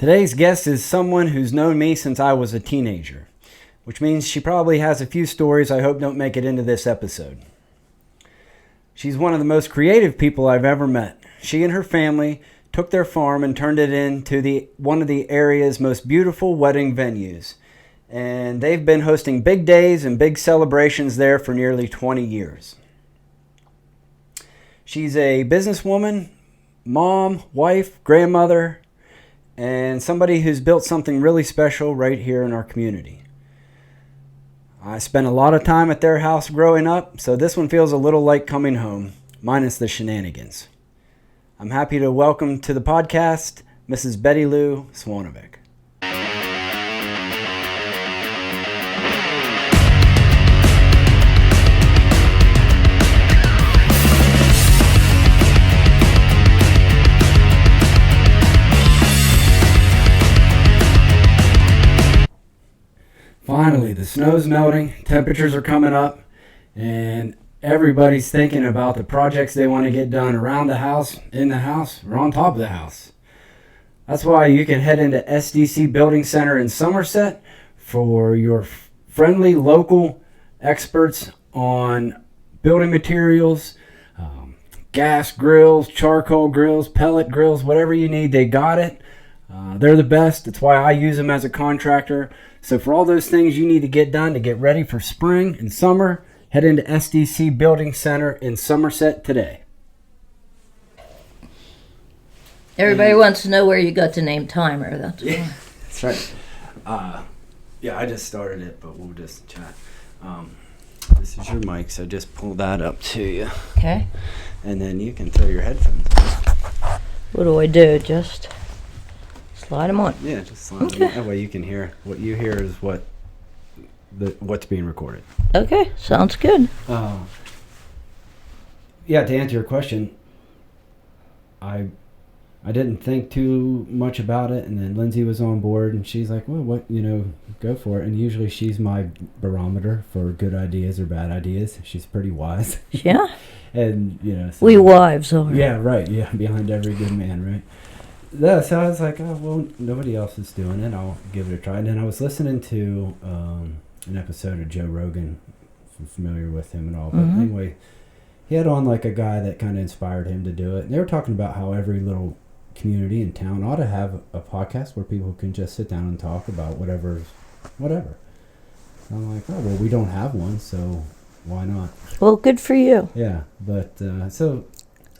Today's guest is someone who's known me since I was a teenager, which means she probably has a few stories I hope don't make it into this episode. She's one of the most creative people I've ever met. She and her family took their farm and turned it into one of the area's most beautiful wedding venues. And they've been hosting big days and big celebrations there for nearly 20 years. She's a businesswoman, mom, wife, grandmother, and somebody who's built something really special right here in our community. I spent a lot of time at their house growing up, so this one feels a little like coming home, minus the shenanigans. I'm happy to welcome to the podcast Mrs. Betty Lou Svonavec. Finally, the snow's melting, temperatures are coming up, and everybody's thinking about the projects they want to get done around the house, in the house, or on top of the house. That's why you can head into SDC Building Center in Somerset for your friendly local experts on building materials, gas grills, charcoal grills, pellet grills, whatever you need, they got it. They're the best. That's why I use them as a contractor. So for all those things you need to get done to get ready for spring and summer, head into SDC Building Center in Somerset today. Everybody wants to know where you got the name Timer. That's yeah, that's right. Yeah, I just started it, but we'll just chat. This is your mic, so just pull that up to you. Okay. And then you can throw your headphones on. What do I do? Just slide them on. Yeah, just slide them on. That way you can hear. What you hear is what's being recorded. Okay, sounds good. Yeah, to answer your question, I didn't think too much about it, and then Lindsay was on board, and she's like, well, go for it. And usually she's my barometer for good ideas or bad ideas. She's pretty wise. Yeah. And, so, we wives are. Yeah, right. Yeah, behind every good man, right? Yeah, so I was like, oh, well, nobody else is doing it. I'll give it a try. And then I was listening to an episode of Joe Rogan. I'm familiar with him and all. But anyway, he had on like a guy that kind of inspired him to do it. And they were talking about how every little community in town ought to have a podcast where people can just sit down and talk about whatever. And I'm like, oh, well, we don't have one, so why not? Well, good for you. Yeah, but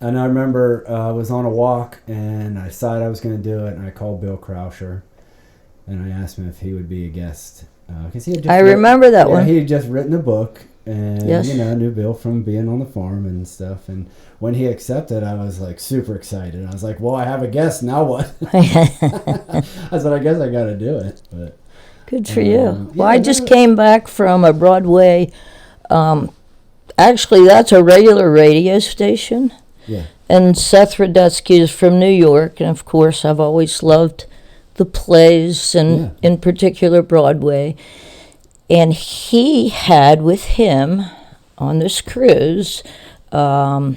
and I remember I was on a walk, and I decided I was going to do it, and I called Bill Krauscher, and I asked him if he would be a guest. Cause he had just remember that one. He had just written a book, and, yes. Knew Bill from being on the farm and stuff. And when he accepted, I was, like, super excited. I was like, well, I have a guest, now what? I said, I guess I got to do it. But good for you. Well, I just came back from a Broadway. Actually, that's a regular radio station. Yeah. And Seth Radetsky is from New York, and of course I've always loved the plays, and in particular Broadway. And he had with him on this cruise Bach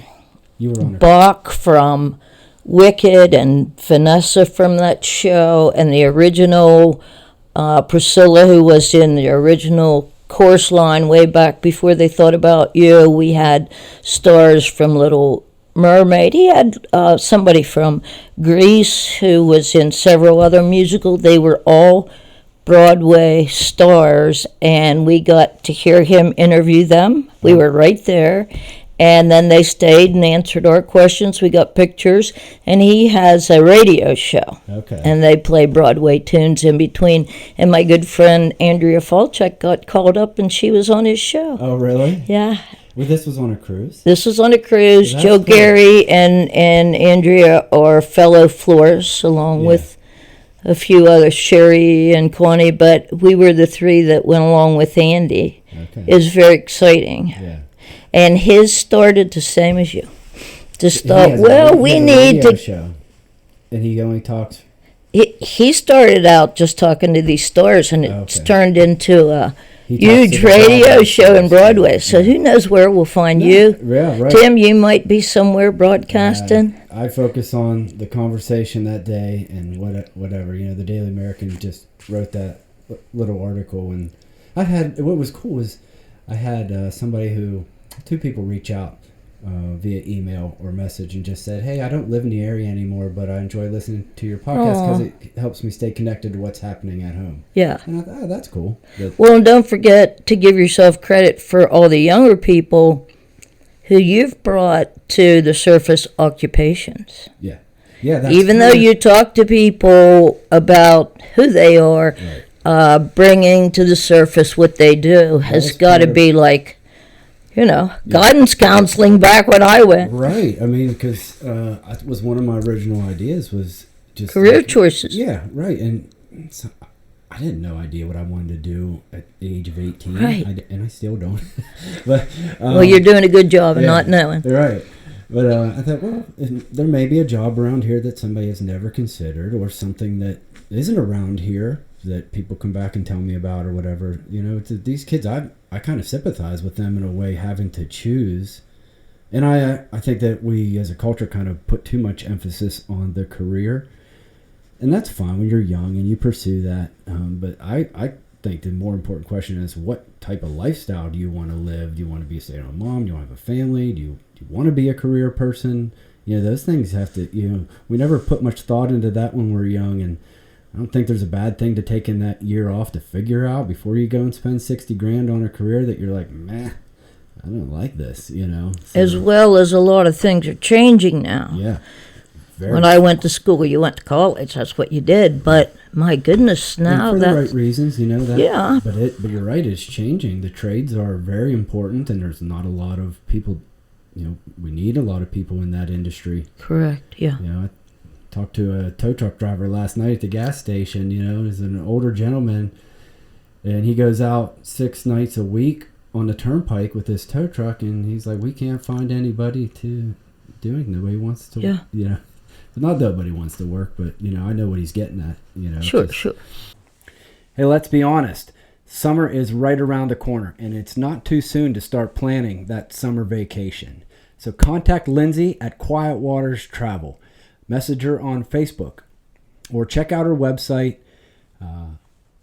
from Wicked and Vanessa from that show, and the original Priscilla, who was in the original Chorus Line way back before they thought about you. We had stars from Little Mermaid. He had somebody from Greece who was in several other musicals. They were all Broadway stars, and we got to hear him interview them. We were right there, and then they stayed and answered our questions. We got pictures, and he has a radio show. Okay. And they play Broadway tunes in between. And my good friend Andrea Falchuk got called up, and she was on his show. Oh, really? Yeah. Well, this was on a cruise? This was on a cruise. Joe cool. Gary and Andrea are fellow florists, along with a few others, Sherry and Connie, but we were the three that went along with Andy. Okay. It was very exciting. Yeah. And his started the same as you. Just thought, well, we need to... Show. And he only talks... He started out just talking to these stars, and it's turned into he talks to Huge the radio Broadway show in stars. Broadway. So who knows where we'll find you? Yeah, right. Tim, you might be somewhere broadcasting. I focus on the conversation that day and whatever. You know, the Daily American just wrote that little article, and what was cool was I had two people reach out via email or message and just said, hey, I don't live in the area anymore, but I enjoy listening to your podcast because it helps me stay connected to what's happening at home. Yeah. And I thought, oh, that's cool. Well, and don't forget to give yourself credit for all the younger people who you've brought to the surface occupations. Yeah. Yeah. That's Even though you talk to people about who they are, right. Bringing to the surface what they do has got to be like, guidance counseling back when I went. Right. I mean, because that was one of my original ideas was just career choices. Yeah. Right. And so I didn't know idea what I wanted to do at the age of 18. Right. And I still don't. But well, you're doing a good job of not knowing. Right. But I thought, well, there may be a job around here that somebody has never considered, or something that isn't around here that people come back and tell me about or whatever. These kids, I kind of sympathize with them in a way, having to choose. And I think that we as a culture kind of put too much emphasis on the career. And that's fine when you're young and you pursue that. But I think the more important question is, what type of lifestyle do you want to live? Do you want to be a stay-at-home mom? Do you want to have a family? Do you want to be a career person? Those things have to, we never put much thought into that when we're young. And I don't think there's a bad thing to taking that year off to figure out before you go and spend $60,000 on a career that you're like, meh, I don't like this, So, as well as a lot of things are changing now. Yeah. When I went to school, you went to college. That's what you did. But my goodness, now and for the right reasons, that. Yeah. But you're right. It's changing. The trades are very important, and there's not a lot of people. We need a lot of people in that industry. Correct. Yeah. I talked to a tow truck driver last night at the gas station. He's an older gentleman, and he goes out 6 nights a week on the turnpike with his tow truck, and he's like, we can't find anybody to doing the way he wants to. Yeah. Not nobody wants to work, but I know what he's getting at. Sure. Hey, let's be honest. Summer is right around the corner, and it's not too soon to start planning that summer vacation. So contact Lindsay at Quiet Waters Travel. Message her on Facebook, or check out her website,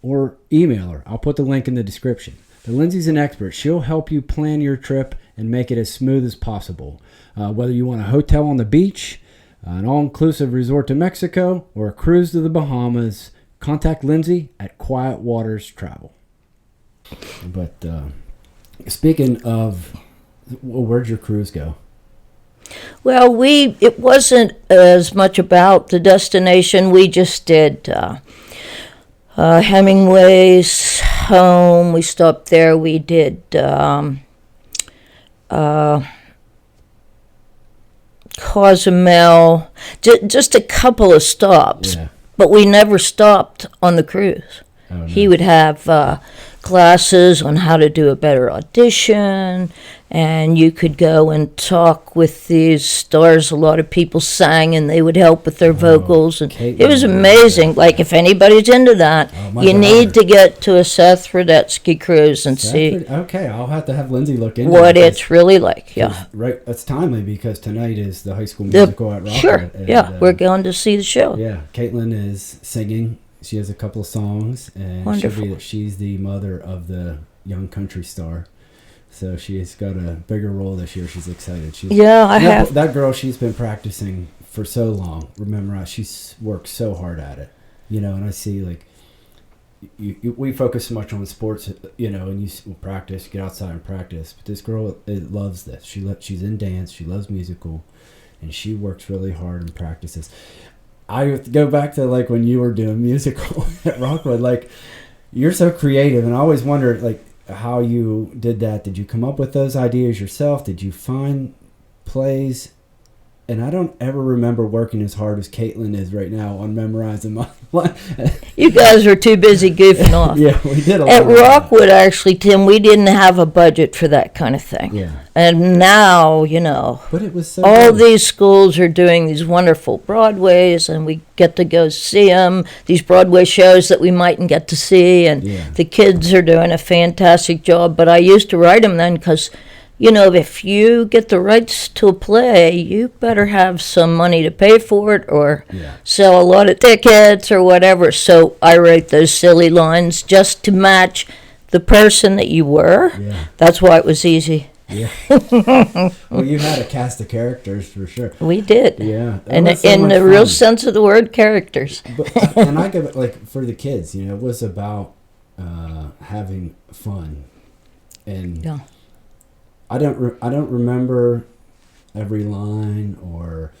or email her. I'll put the link in the description. But Lindsay's an expert. She'll help you plan your trip and make it as smooth as possible. Whether you want a hotel on the beach, an all-inclusive resort to Mexico, or a cruise to the Bahamas, contact Lindsay at Quiet Waters Travel. But speaking of, where'd your cruise go? Well, it wasn't as much about the destination. We just did Hemingway's home. We stopped there. We did Cozumel, just a couple of stops, but we never stopped on the cruise. Oh, no. He would have classes on how to do a better audition, and you could go and talk with these stars. A lot of people sang, and they would help with their vocals, and it was amazing. Like, if anybody's into that, you need to get to a Seth Rudetsky cruise and see. Okay, I'll have to have Lindsay look into what it's really like. Yeah, right. That's timely because tonight is the high school musical at Rockwood. Sure. And, we're going to see the show. Yeah, Caitlin is singing. She has a couple of songs, and wonderful. She's the mother of the young country star. So she's got a bigger role this year. She's excited. I have. That girl, she's been practicing for so long. Remember, she's worked so hard at it. And I see, like, we focus so much on sports, and you practice, get outside and practice. But this girl loves this. She's in dance. She loves musical, and she works really hard and practices. I go back to, like, when you were doing musical at Rockwood. Like, you're so creative, and I always wondered, like, how you did that. Did you come up with those ideas yourself? Did you find plays And I don't ever remember working as hard as Caitlin is right now on memorizing my You guys are too busy goofing off. Yeah, we did a lot At of that. Rockwood, actually, Tim, we didn't have a budget for that kind of thing. Yeah. And now, you know, But it was so all good. these schools are doing these wonderful Broadways, and we get to go see them, these Broadway shows that we mightn't get to see, and Yeah. the kids are doing a fantastic job. But I used to write them then because, you know, if you get the rights to a play, you better have some money to pay for it or Yeah. sell a lot of tickets or whatever. So I write those silly lines just to match the person that you were. Yeah. That's why it was easy. Yeah. Well, you had a cast of characters for sure. We did. Yeah. That And was so in much the real fun. sense of the word, characters. But, and I give it, like, for the kids, you know, it was about having fun. And Yeah. I don't remember every line or,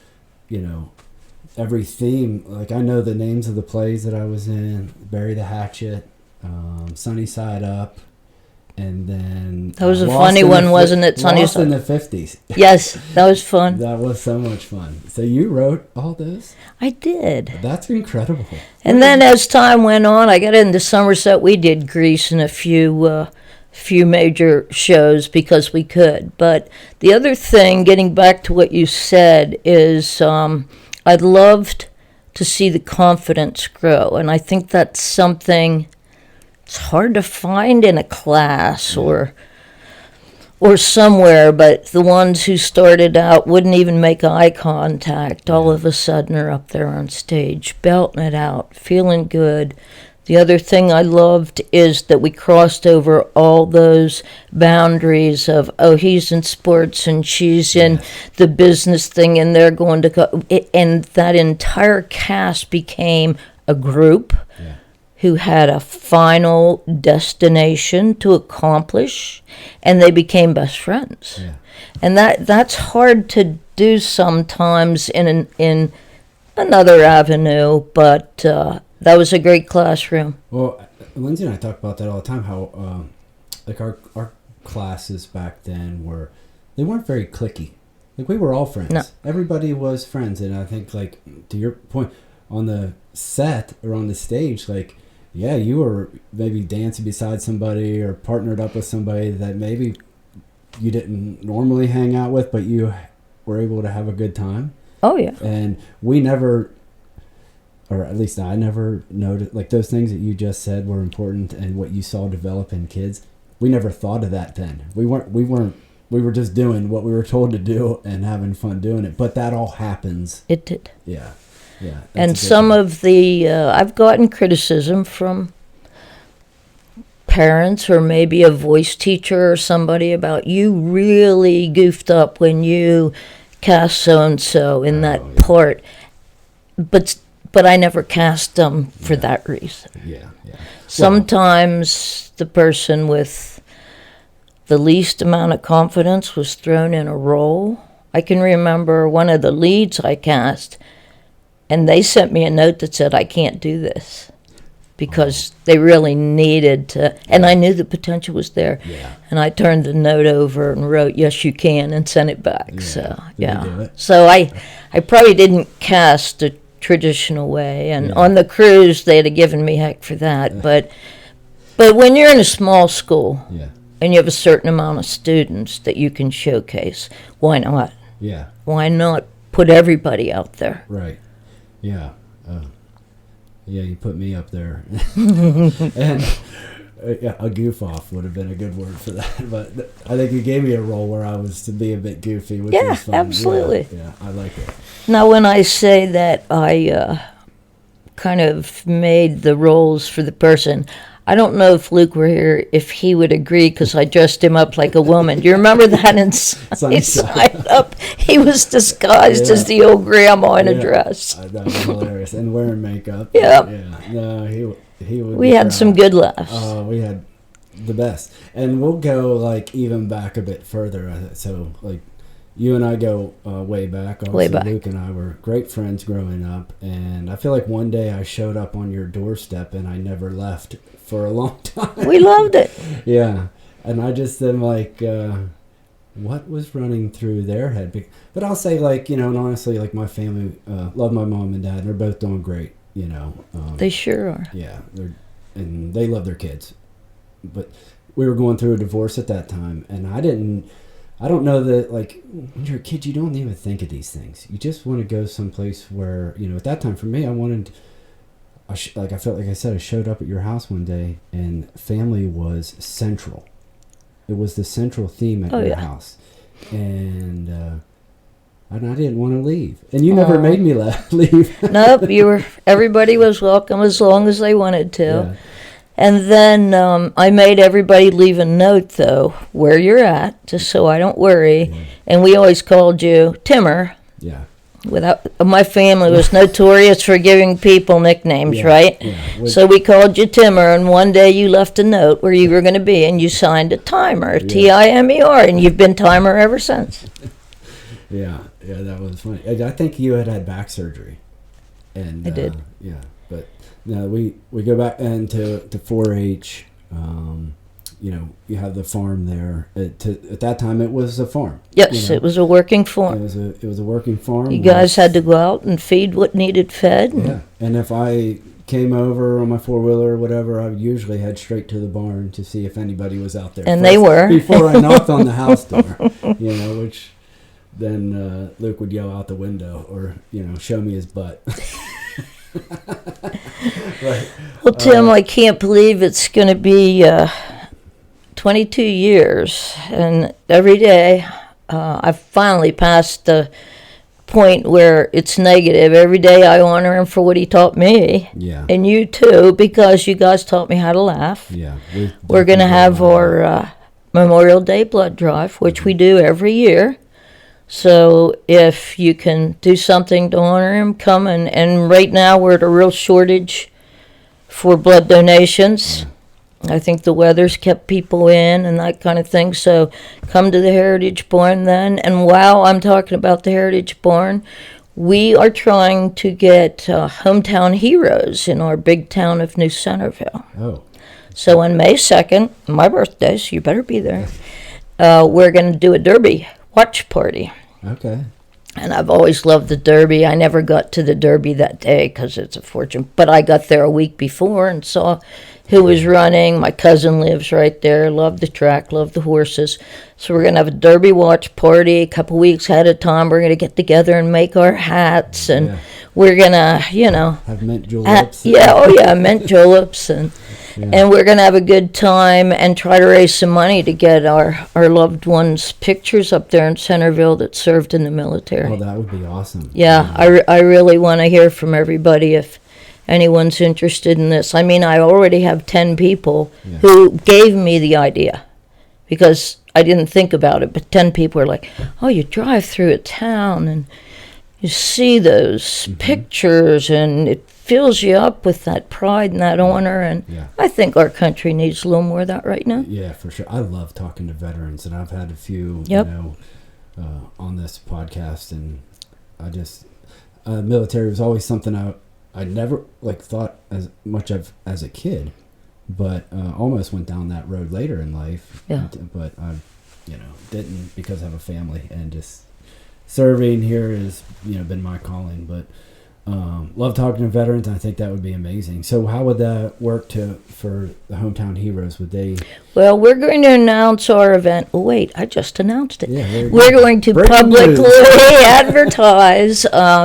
you know, every theme. Like, I know the names of the plays that I was in: Bury the Hatchet, Sunny Side Up, and then That was a Lost funny in the one, wasn't it? Sunny Lost in Side. the 50s. Yes, that was fun. That was so much fun. So you wrote all those? I did. That's incredible. And then as time went on, I got into Somerset. We did Grease and a few major shows because we could. But the other thing, getting back to what you said, is I loved to see the confidence grow. And I think that's something it's hard to find in a class or somewhere, but the ones who started out wouldn't even make eye contact, all of a sudden are up there on stage, belting it out, feeling good. The other thing I loved is that we crossed over all those boundaries of, oh, he's in sports and she's in the business thing and they're going to go. And that entire cast became a group who had a final destination to accomplish, and they became best friends. Yeah. And that's hard to do sometimes in another avenue, but that was a great classroom. Well, Lindsay and I talk about that all the time, how like our classes back then they weren't very cliquey. Like, we were all friends. No. Everybody was friends. And I think, like, to your point, on the set or on the stage, like, yeah, you were maybe dancing beside somebody or partnered up with somebody that maybe you didn't normally hang out with, but you were able to have a good time. Oh, yeah. And we never, or at least I never noticed, like, those things that you just said were important and what you saw develop in kids. We never thought of that then. We were just doing what we were told to do and having fun doing it. But that all happens. It did. Yeah. Yeah. And some of the, I've gotten criticism from parents or maybe a voice teacher or somebody about, you really goofed up when you cast so-and-so in that part. But I never cast them for that reason. Yeah. Sometimes the person with the least amount of confidence was thrown in a role. I can remember one of the leads I cast, and they sent me a note that said, I can't do this, because they really needed to, and I knew the potential was there. Yeah. And I turned the note over and wrote, yes, you can, and sent it back. Yeah. So, Did you do it? So I probably didn't cast the traditional way, and Yeah. on the cruise, they'd have given me heck for that. But when you're in a small school, Yeah. and you have a certain amount of students that you can showcase, why not? Yeah. Why not put everybody out there? Right. Yeah. Yeah, you put me up there. And yeah, a goof off would have been a good word for that. But I think you gave me a role where I was to be a bit goofy, which Yeah, was fun. absolutely. Yeah, I like it. Now, when I say that I kind of made the roles for the person, I don't know if Luke were here, if he would agree, because I dressed him up like a woman. Do you remember that in Side Up? He was disguised as the old grandma in a dress. That was hilarious. And wearing makeup. Yep. Yeah. No, he would. We had some good laughs. We had the best. And we'll go, like, even back a bit further. So, like, you and I go way back. Obviously, Way back. Luke and I were great friends growing up. And I feel like one day I showed up on your doorstep and I never left for a long time. We loved it. Yeah. And I just am like, what was running through their head. But I'll say, like, you know, and honestly, like, my family love my mom and dad. They're both doing great, you know. They sure are. Yeah, and they love their kids. But we were going through a divorce at that time, and I don't know that, like, when you're a kid, you don't even think of these things. You just want to go someplace where, you know, at that time for me, I felt like I said, I showed up at your house one day, and family was central. It was the central theme at your house. And I didn't want to leave. And you never made me leave. Nope, everybody was welcome as long as they wanted to. Yeah. And then I made everybody leave a note, though, where you're at, just so I don't worry. Yeah. And we always called you Timmer. Yeah. My family was notorious for giving people nicknames, right? Yeah. So we called you Timmer, and one day you left a note where you were going to be, and you signed a Timer, Timer, and you've been Timer ever since. Yeah, that was funny. I think you had back surgery. And I did. Yeah, but no, we go back into 4-H. You know, you have the farm there. At that time, it was a farm. Yes, you know? It was a working farm. It was a working farm. You guys had to go out and feed what needed fed. Yeah, and if I came over on my 4-wheeler or whatever, I would usually head straight to the barn to see if anybody was out there. And they were. Before I knocked on the house door, you know, which then Luke would yell out the window or, you know, show me his butt. Right. Well, Tim, I can't believe it's going to be 22 years, and every day I've finally passed the point where it's negative. Every day I honor him for what he taught me. Yeah. And you too, because you guys taught me how to laugh. Yeah. We're going to have our Memorial Day blood drive, which we do every year. So if you can do something to honor him, come. And right now we're at a real shortage for blood donations. Yeah. I think the weather's kept people in and that kind of thing. So come to the Heritage Barn then. And while I'm talking about the Heritage Barn, we are trying to get hometown heroes in our big town of New Centerville. Oh. So on May 2nd, my birthday, so you better be there, we're going to do a Derby watch party. Okay. And I've always loved the Derby. I never got to the Derby that day because it's a fortune. But I got there a week before and saw who was running. My cousin lives right there. Loved the track, loved the horses. So we're going to have a Derby watch party a couple weeks ahead of time. We're going to get together and make our hats. And we're going to, you know. Have mint juleps. Mint juleps. And we're going to have a good time and try to raise some money to get our loved ones' pictures up there in Centerville that served in the military. Oh, that would be awesome. Yeah, I really want to hear from everybody if anyone's interested in this. I mean, I already have 10 people who gave me the idea because I didn't think about it, but 10 people are like, oh, you drive through a town and you see those pictures and it fills you up with that pride and that honor, and I think our country needs a little more of that right now. Yeah, for sure. I love talking to veterans, and I've had a few, on this podcast, and I just military was always something I never thought as much of as a kid, but almost went down that road later in life. Yeah. But I, didn't because I have a family, and just serving here has been my calling, but. Love talking to veterans. I think that would be amazing. So how would that work for the Hometown Heroes? Would they? Well, we're going to announce our event. Oh, wait, I just announced it. Yeah, we're going to publicly advertise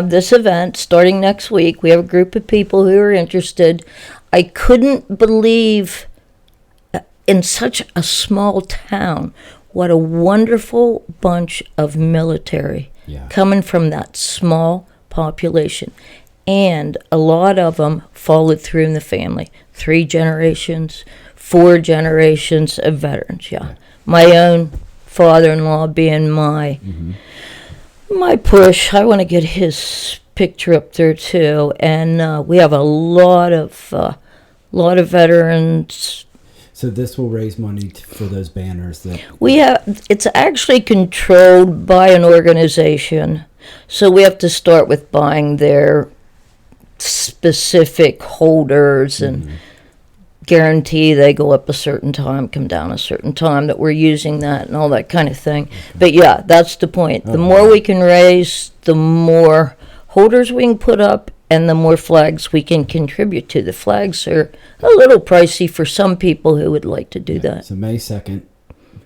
this event starting next week. We have a group of people who are interested. I couldn't believe in such a small town what a wonderful bunch of military coming from that small population, and a lot of them followed through in the family. 3 generations, 4 generations of veterans. My own father-in-law being my push. I want to get his picture up there too, and we have a lot of veterans. So this will raise money for those banners that we have. It's actually controlled by an organization. So we have to start with buying their specific holders and guarantee they go up a certain time, come down a certain time, that we're using that and all that kind of thing. Okay. But yeah, that's the point. The more we can raise, the more holders we can put up, and the more flags we can contribute to. The flags are a little pricey for some people who would like to do that. So May 2nd,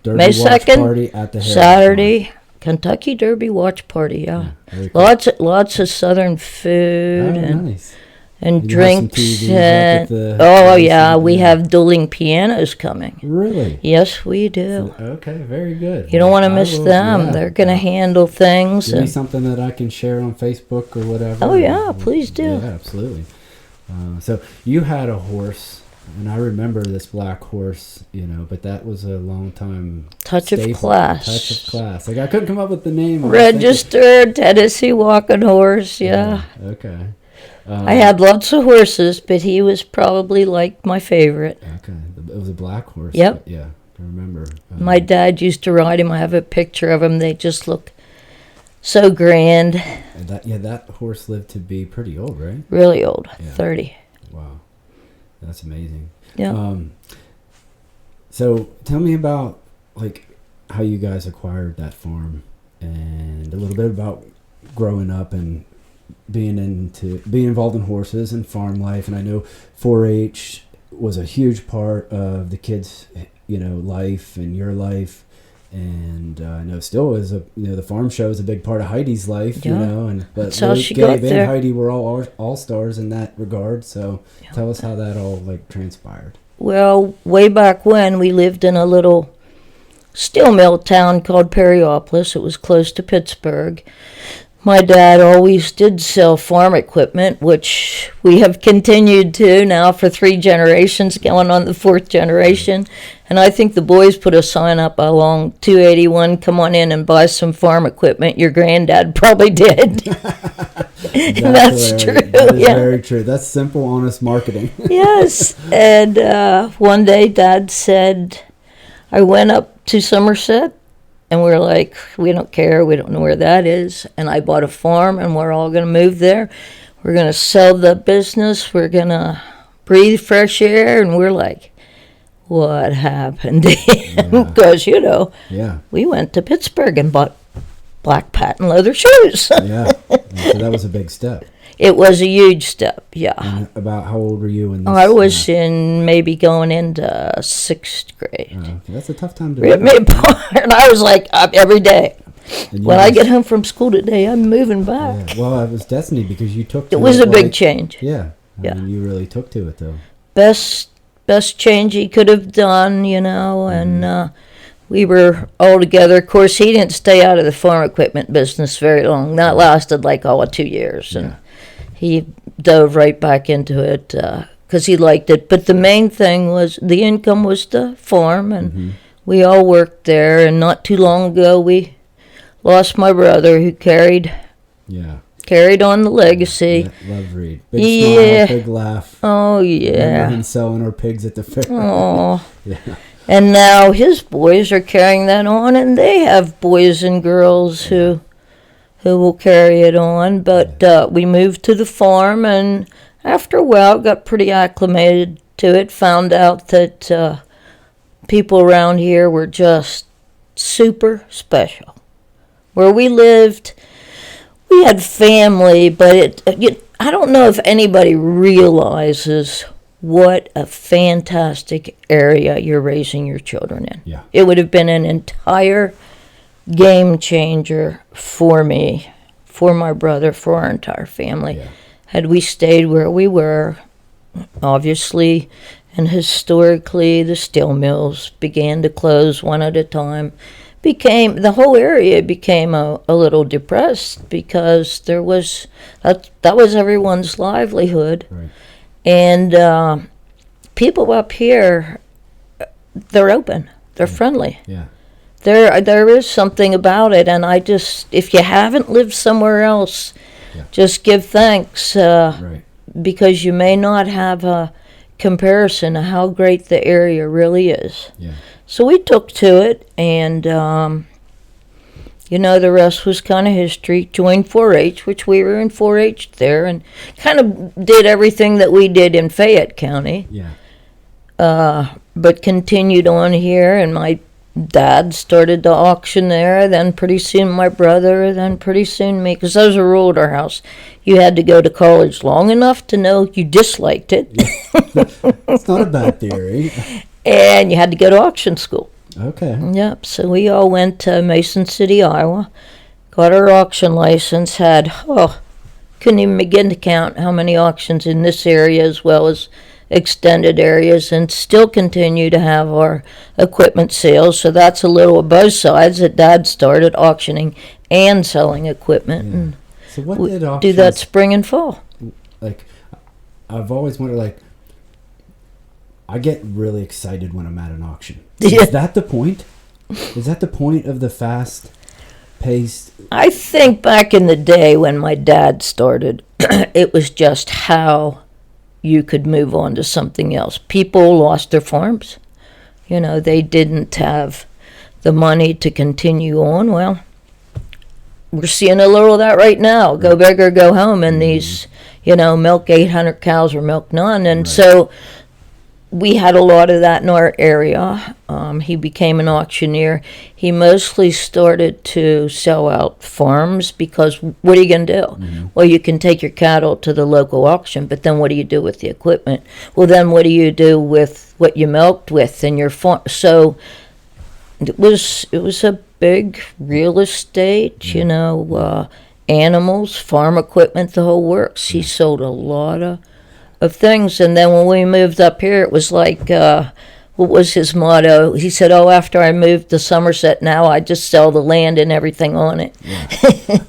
Derby May Watch 2nd, Party at the Heritage Saturday, Kentucky Derby Watch Party, yeah. Very cool. Lots of Southern food Nice. and You have some drinks. TVs up And, at the oh, place yeah, and- we have dueling pianos coming. Really? Yes, we do. Okay, very good. You don't want to I miss will- them. yeah. They're going to handle things. Give me And, something that I can share on Facebook or whatever. Oh, yeah, please do. Yeah, absolutely. So you had a horse, and I remember this black horse, but that was a long time. Touch of staple. Class. Touch of Class. Like I couldn't come up with the name. I was thinking- Registered Tennessee walking horse, yeah. Okay. I had lots of horses, but he was probably like my favorite. Okay. It was a black horse. Yep. Yeah, I remember. My dad used to ride him. I have a picture of him. They just look so grand. And that horse lived to be pretty old, right? Really old, Yeah. 30. Wow, that's amazing. Yeah. So tell me about like how you guys acquired that farm, and a little bit about growing up and being involved in horses and farm life. And I know 4-H was a huge part of the kids' life and your life. And I know still is the farm show is a big part of Heidi's life, Yeah. but That's how both she Gabe got and there. Heidi were all stars in that regard. So Yeah. tell us how that all like transpired. Well, way back when, we lived in a little steel mill town called Perryopolis. It was close to Pittsburgh. My dad always did sell farm equipment, which we have continued to now for 3 generations, going on the 4th generation. And I think the boys put a sign up along 281, come on in and buy some farm equipment. Your granddad probably did. That's true. That is Yeah. very true. That's simple, honest marketing. Yes. And one day Dad said, I went up to Somerset, and we're like, we don't care. We don't know where that is. And I bought a farm, and we're all going to move there. We're going to sell the business. We're going to breathe fresh air. And we're like, what happened? Because, Yeah. we went to Pittsburgh and bought black patent leather shoes. Yeah. So that was a big step. It was a huge step, yeah. And about how old were you in this? I was in maybe going into 6th grade. Okay, that's a tough time to Rip do. me apart. And I was like, up every day. And you When I just- get home from school today, I'm moving back. Yeah. Well, it was destiny because you took to It was a big like- change. Yeah. Yeah. You really took to it though. Best change he could have done, and we were all together. Of course, he didn't stay out of the farm equipment business very long. That lasted like 2 years, and he dove right back into it because he liked it. But the main thing was the income was the farm, and we all worked there. And not too long ago, we lost my brother, who carried on the legacy. Yeah, love Reed. Big smile, big laugh. Oh, Remember yeah. him selling our pigs at the fair. Oh. Yeah. And now his boys are carrying that on, and they have boys and girls who will carry it on. But we moved to the farm, and after a while got pretty acclimated to it, found out that people around here were just super special. Where we lived, we had family, but I don't know if anybody realizes what a fantastic area you're raising your children in. Yeah. It would have been an entire game changer for me, for my brother, for our entire family, Yeah. had we stayed where we were. Obviously and historically, the steel mills began to close one at a time. The whole area became a little depressed because that was everyone's livelihood. Right. And people up here, they're open, they're friendly. Yeah. There is something about it, and if you haven't lived somewhere else, just give thanks, Right. because you may not have a comparison of how great the area really is. Yeah. So we took to it, and the rest was kind of history. Joined 4-H, which we were in 4-H there, and kind of did everything that we did in Fayette County. Yeah. but continued on here, and my dad started the auction there, then pretty soon my brother, then pretty soon me, because those were ruled our house. You had to go to college long enough to know you disliked it. It's not a bad theory. And you had to go to auction school. Okay. Yep, so we all went to Mason City, Iowa, got our auction license, couldn't even begin to count how many auctions in this area as well as extended areas, and still continue to have our equipment sales. So that's a little of both sides that Dad started auctioning and selling equipment. Yeah. And So what did auctions do that spring and fall. like? I've always wondered. Like, I get really excited when I'm at an auction. Yeah. Is that the point? Is that the point of the fast-paced? I think back in the day when my dad started, it was just how you could move on to something else. People lost their farms. They didn't have the money to continue on. Well, we're seeing a little of that right now. Go big or go home. And these, milk 800 cows or milk none. And so we had a lot of that in our area. He became an auctioneer. He mostly started to sell out farms because what are you going to do? Mm-hmm. Well, you can take your cattle to the local auction, but then what do you do with the equipment? Well, then what do you do with what you milked with in your farm? So it was a big real estate, animals, farm equipment, the whole works. He sold a lot of things. And then when we moved up here, it was like, what was his motto? He said, after I moved to Somerset, now I just sell the land and everything on it. Yeah.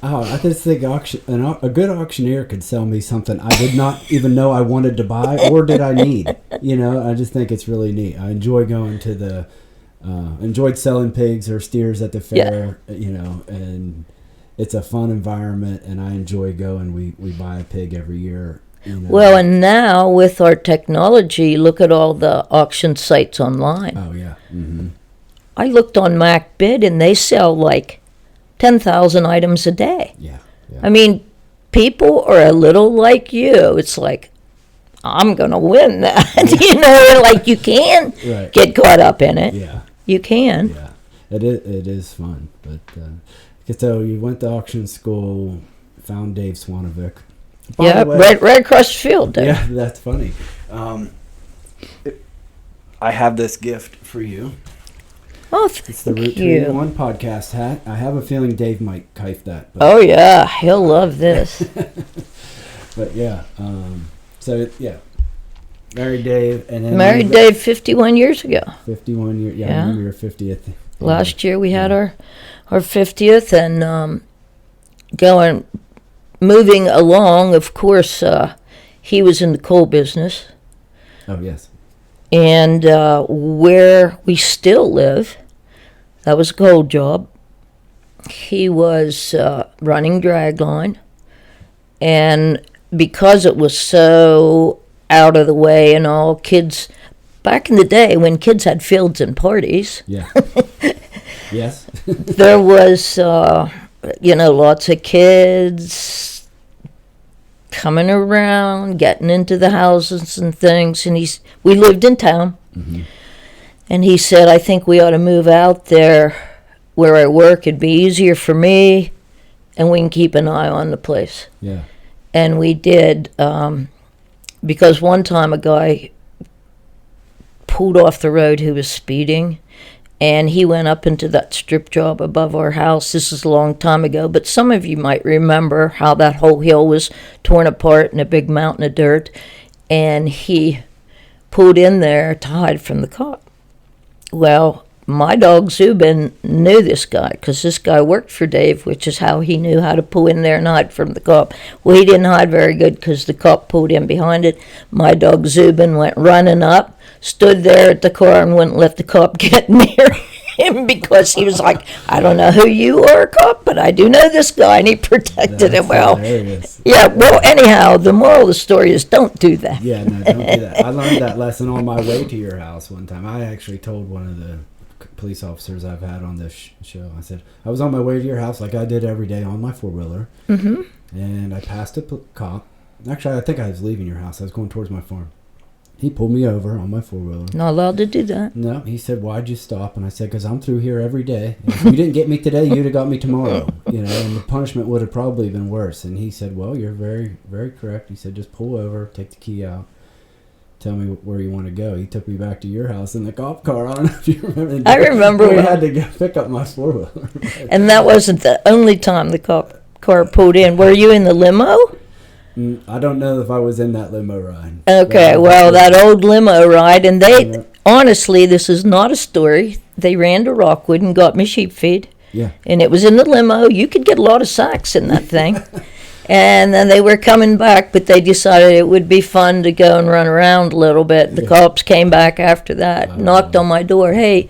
I just think a good auctioneer could sell me something I did not even know I wanted to buy or did I need. I just think it's really neat. I enjoy going to enjoyed selling pigs or steers at the fair, and it's a fun environment, and I enjoy going. We buy a pig every year. Well, and now with our technology, look at all the auction sites online. Oh, yeah. Mm-hmm. I looked on MacBid, and they sell like 10,000 items a day. Yeah. I mean, people are a little like you. It's like, I'm going to win that. Like you can get caught up in it. Yeah. You can. Yeah. It is fun. But so you went to auction school, found Dave Svonavec. Yeah, right across the field there. Yeah, that's funny. I have this gift for you. Oh, it's the Route 301 podcast hat. I have a feeling Dave might kite that. But oh, yeah. He'll love this. But, yeah. Married Dave. And then married Dave 51 years ago. 51 years. Yeah, I remember your 50th. Last year we had our 50th, and moving along, of course, he was in the coal business. Oh, yes. And where we still live, that was a coal job. He was running dragline. And because it was so out of the way and all, kids, back in the day when kids had fields and parties. Yeah. Yes. There was, lots of kids coming around, getting into the houses and things, and we lived in town, mm-hmm. And he said, I think we ought to move out there where I work. It'd be easier for me, and we can keep an eye on the place. Yeah. And we did, because one time a guy pulled off the road who was speeding, and he went up into that strip job above our house. This is a long time ago, but some of you might remember how that whole hill was torn apart in a big mountain of dirt. And he pulled in there to hide from the cop. Well, my dog Zubin knew this guy because this guy worked for Dave, which is how he knew how to pull in there and hide from the cop. Well, he didn't hide very good because the cop pulled in behind it. My dog Zubin went running up, stood there at the car, and wouldn't let the cop get near him because he was like, I don't know who you are, cop, but I do know this guy, and he protected him well. Hilarious. Yeah, well, anyhow, the moral of the story is don't do that. Yeah, no, don't do that. I learned that lesson on my way to your house one time. I actually told one of the police officers I've had on this show, I said, I was on my way to your house like I did every day on my four-wheeler, mm-hmm. and I passed a cop. Actually, I think I was leaving your house. I was going towards my farm. he pulled me over on my 4-wheeler. Not allowed to do that. No, he said, "Why'd you stop?" And I said, "Because I'm through here every day. If you didn't get me today, you'd have got me tomorrow." And the punishment would have probably been worse. And he said, "Well, you're very, very correct." He said, "Just pull over, take the key out, tell me where you want to go." He took me back to your house in the cop car. I don't know if you remember. I remember. We had to go pick up my 4-wheeler. And that wasn't the only time the cop car pulled in. Were you in the limo? I don't know if I was in that limo ride. Okay, well, that old limo ride, and they, honestly, this is not a story. They ran to Rockwood and got me sheep feed. Yeah. And it was in the limo. You could get a lot of sacks in that thing. And then they were coming back, but they decided it would be fun to go and run around a little bit. The cops came back after that, knocked on my door. "Hey,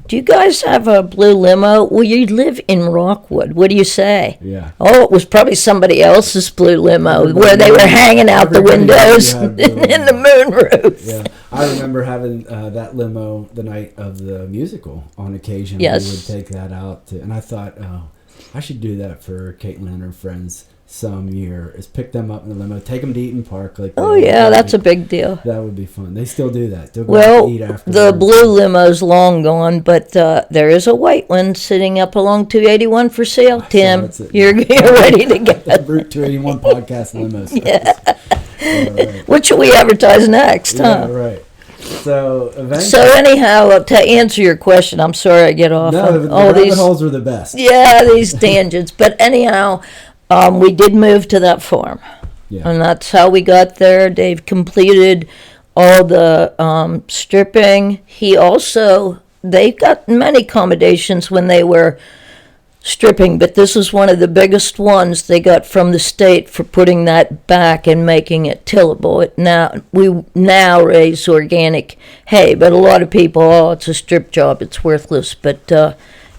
do you guys have a blue limo?" "Well, you live in Rockwood. What do you say?" Yeah. Oh, it was probably somebody else's blue limo where they were hanging out the windows in the moonroof. Yeah, I remember having that limo the night of the musical on occasion. Yes. We would take that out, and I thought, oh, I should do that for Caitlin and her friends some year, is pick them up in the limo, take them to Eaton Park. Oh, yeah, that's a big deal. That would be fun. They still do that. They'll go Well, out to eat afterwards. the blue limo's long gone, but there is a white one sitting up along 281 for sale, Tim. That's it. You're ready to get The Route 281 podcast limos. Yeah. Right. What should we advertise next, Yeah, huh? right. So eventually, So anyhow, to answer your question, I'm sorry I get off no, on the all rabbit these. holes were the best. Yeah, these tangents. But anyhow, we did move to that farm. Yeah. And that's how we got there. Dave completed all the stripping. They got many accommodations when they were stripping, but this is one of the biggest ones they got from the state for putting that back and making it tillable. We now raise organic hay, but a lot of people, "Oh, it's a strip job, it's worthless." But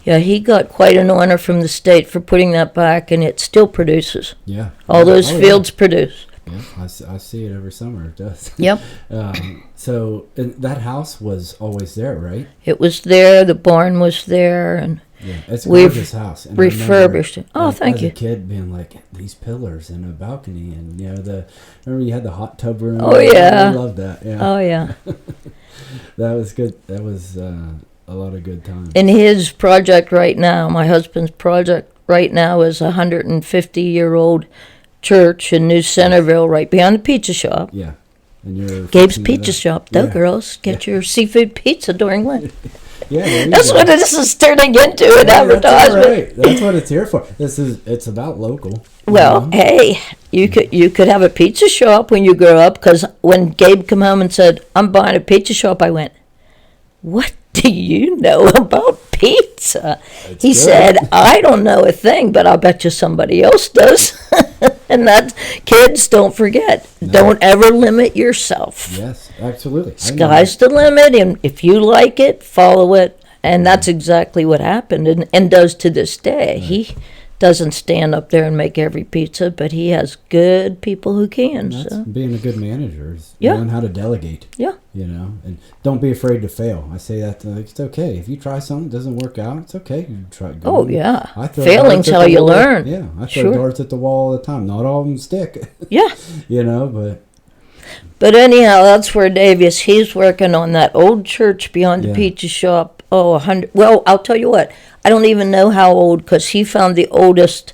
yeah, he got quite an honor from the state for putting that back, and it still produces. Yeah. All those Oh, fields produce. Yeah, I see it every summer. It does. Yep. So and that house was always there, right? It was there, the barn was there, and Yeah, it's a we've gorgeous house. And I refurbished it. remember Oh, thank as you. a kid being like, these pillars and a balcony, and remember you had the hot tub room. Oh, yeah. I love that. Yeah, Oh, yeah. that was good. That was a lot of good times. And his project right now, my husband's project right now, is a 150-year-old church in New Centerville, right behind the pizza shop. Yeah, and you're Gabe's fixing Pizza it up. Shop. Though, Yeah. girls, get your seafood pizza during Lent. Yeah, there you That's go. what this is turning into, an Yeah, advertisement. That's all right. That's what it's here for. It's about local. Well, hey, you could have a pizza shop when you grow up, because when Gabe come home and said, "I'm buying a pizza shop," I went, "What do you know about pizza?" It's He good. said, "I don't know a thing, but I'll bet you somebody else does." And that, kids, don't forget, don't ever limit yourself. Yes, absolutely. I know. Sky's the limit, and if you like it, follow it. And that's exactly what happened, and does to this day. Right. He doesn't stand up there and make every pizza, but he has good people who can. That's So being a good manager is Yeah. knowing how to delegate. Yeah. And don't be afraid to fail. I say that it's okay if you try something it doesn't work out. It's okay. You try. Go. Oh, yeah. I throw Failing's darts at how the you wall. learn. Yeah, I throw Sure. darts at the wall all the time. Not all of them stick. yeah. But But anyhow, that's where Dave is. He's working on that old church beyond the Yeah. pizza shop. Oh, 100. Well, I'll tell you what. I don't even know how old, because he found the oldest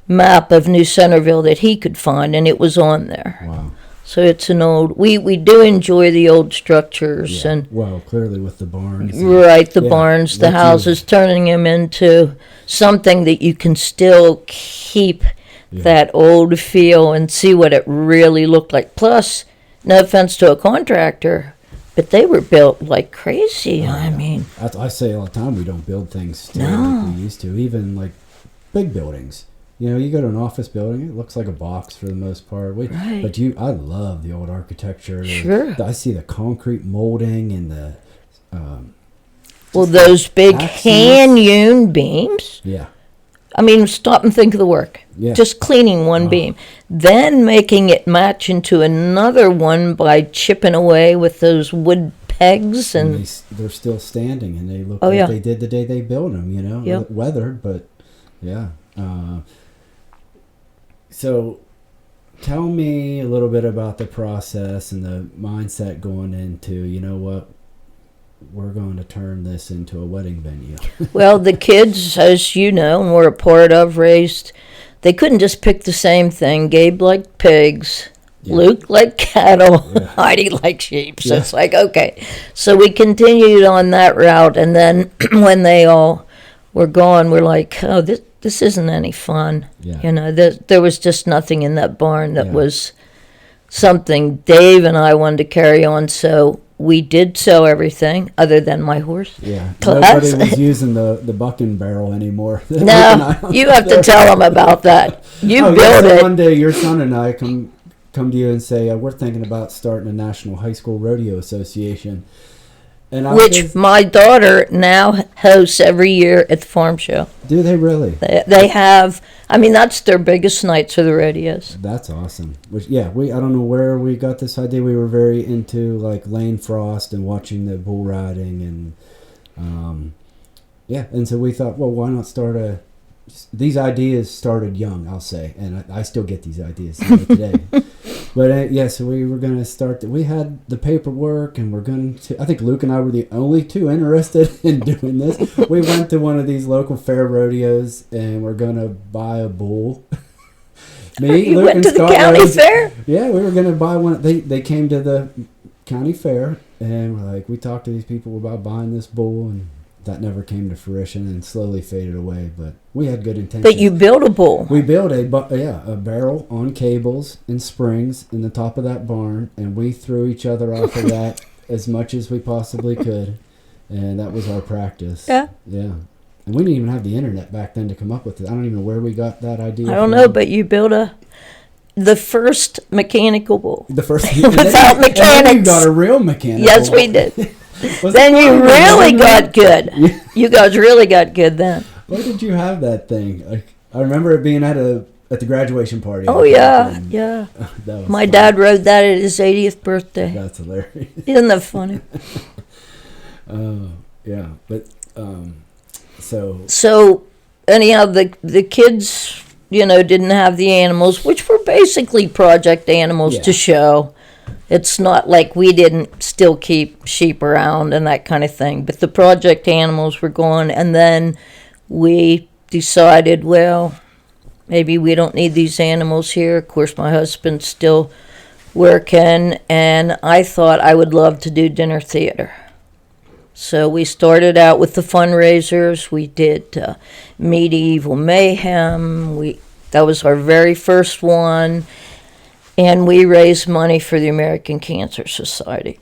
map of New Centerville that he could find, and it was on there. wow. So it's an old. We do enjoy the old structures, Yeah. and Well, clearly with the barns. right, the Yeah, barns, the that's houses, turning them into something that you can still keep Yeah. that old feel and see what it really looked like. Plus, no offense to a contractor, but they were built like crazy. I mean, I say all the time we don't build things today No. like we used to. Even like big buildings. You go to an office building, it looks like a box for the most part. Right. But I love the old architecture. Sure. I see the concrete molding and the, well, those big accents. canyon beams. yeah. I mean, stop and think of the work. Yeah. Just cleaning one Oh. beam. Then making it match into another one by chipping away with those wood pegs. And And they're still standing and they look Oh, like yeah. they did the day they built them, Yep. weathered, but yeah. So tell me a little bit about the process and the mindset going into, you know what, we're going to turn this into a wedding venue. Well, the kids, as you know, and we're a part of, raised, they couldn't just pick the same thing. Gabe liked pigs, Yeah. Luke liked cattle, Yeah. Heidi liked sheep. So Yeah. it's like, okay. So we continued on that route, and then when they all were gone, we're like, oh, this isn't any fun. Yeah. You know, there was just nothing in that barn that Yeah. was something Dave and I wanted to carry on, so we did sell everything other than my horse. Yeah. Class. Nobody was using the bucking barrel anymore. No, you have to tell them about that. You Oh, built so it. one day your son and I come to you and say, we're thinking about starting a National High School Rodeo Association. And I Which said, my daughter now hosts every year at the farm show. do they really? They have, I mean, that's their biggest nights are the rodeos. That's awesome. Which, yeah, I don't know where we got this idea. We were very into like Lane Frost and watching the bull riding, and yeah, and so we thought, well, why not start these ideas started young, I'll say, and I still get these ideas today. But yeah, so we were going to start. We had the paperwork, and we're going to. I think Luke and I were the only two interested in doing this. We went to one of these local fair rodeos, and we're going to buy a bull. Me, You Luke, went and to the Scott county Rose- fair? Yeah, we were going to buy one. They came to the county fair, and we're like, we talked to these people about buying this bull, and that never came to fruition and slowly faded away. But we had good intentions. But you built a bull. We built a barrel on cables and springs in the top of that barn, and we threw each other off of that as much as we possibly could, and that was our practice. Yeah. Yeah. And we didn't even have the internet back then to come up with it. I don't even know where we got that idea. I don't from. know, but you built the first mechanical bull. The first Without and then you mechanics. got a real mechanic. Yes, we did. Was Then it you probably really the got one- good. Yeah. You guys really got good then. Where did you have that thing? I remember it being at the graduation party. Oh, yeah, yeah. That was My fun. dad rode that at his 80th birthday. That's hilarious. Isn't that funny? Yeah, but so So, anyhow, the kids, didn't have the animals, which were basically project animals Yeah. to show. It's not like we didn't still keep sheep around and that kind of thing, but the project animals were gone, and then we decided, well, maybe we don't need these animals here. Of course, my husband's still working, and I thought I would love to do dinner theater. So we started out with the fundraisers. We did Medieval Mayhem. That was our very first one. And we raised money for the American Cancer Society.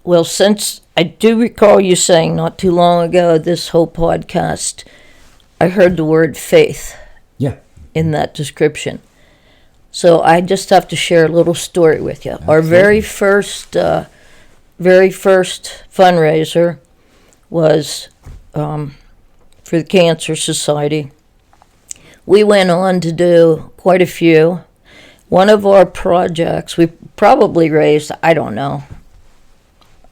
Well, since I do recall you saying not too long ago, this whole podcast, I heard the word faith yeah, in that description. So I just have to share a little story with you. Our Absolutely. very first fundraiser was for the Cancer Society. We went on to do quite a few. One of our projects, we probably raised, I don't know,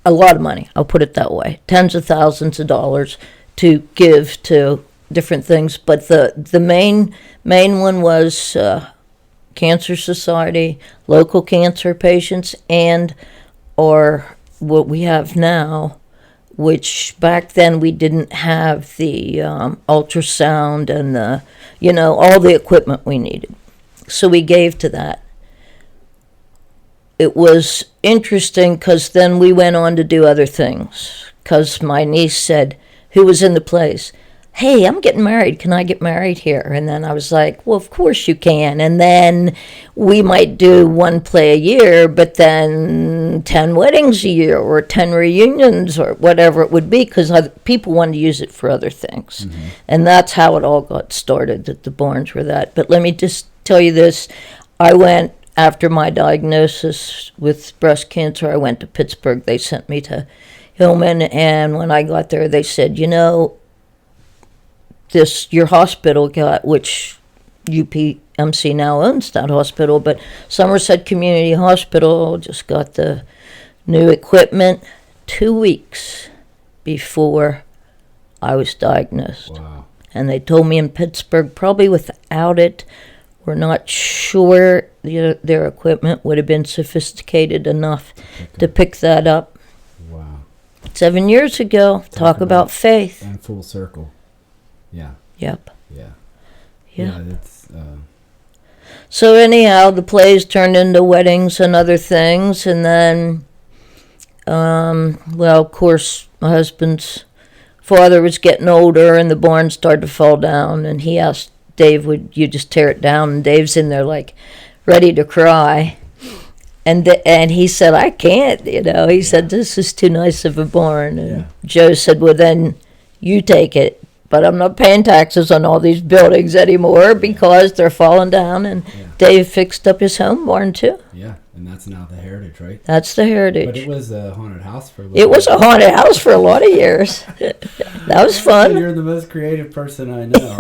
a lot of money, I'll put it that way, tens of thousands of dollars to give to different things. But the main one was Cancer Society, local cancer patients, and or what we have now, which back then we didn't have the ultrasound and all the equipment we needed. So we gave to that. It was interesting because then we went on to do other things. Because my niece said, who was in the place, hey, I'm getting married. Can I get married here? And then I was like, well, of course you can. And then we might do one play a year, but then 10 weddings a year or 10 reunions or whatever it would be, because people wanted to use it for other things. Mm-hmm. And that's how it all got started, that the barns were that. But let me just tell you this. I went, after my diagnosis with breast cancer, I went to Pittsburgh. They sent me to Hillman, and when I got there, they said, your hospital got, which UPMC now owns that hospital, but Somerset Community Hospital just got the new equipment 2 weeks before I was diagnosed. wow. And they told me in Pittsburgh, probably without it, were not sure their equipment would have been sophisticated enough to pick that up. Wow. 7 years ago. Talk about faith. And full circle. Yeah. Yep. Yeah. Yeah. It's. So anyhow, the plays turned into weddings and other things, and then, well, of course, my husband's father was getting older, and the barn started to fall down, and he asked Dave, would you just tear it down? And Dave's in there, like, ready to cry. And he said, I can't, He said, this is too nice of a barn. And Joe said, well, then you take it. But I'm not paying taxes on all these buildings anymore because they're falling down. And Dave fixed up his home barn, too. Yeah, and that's now the Heritage, right? That's the Heritage. But it was a haunted house for a little It was a haunted house for a lot of years. That was fun. You're the most creative person I know.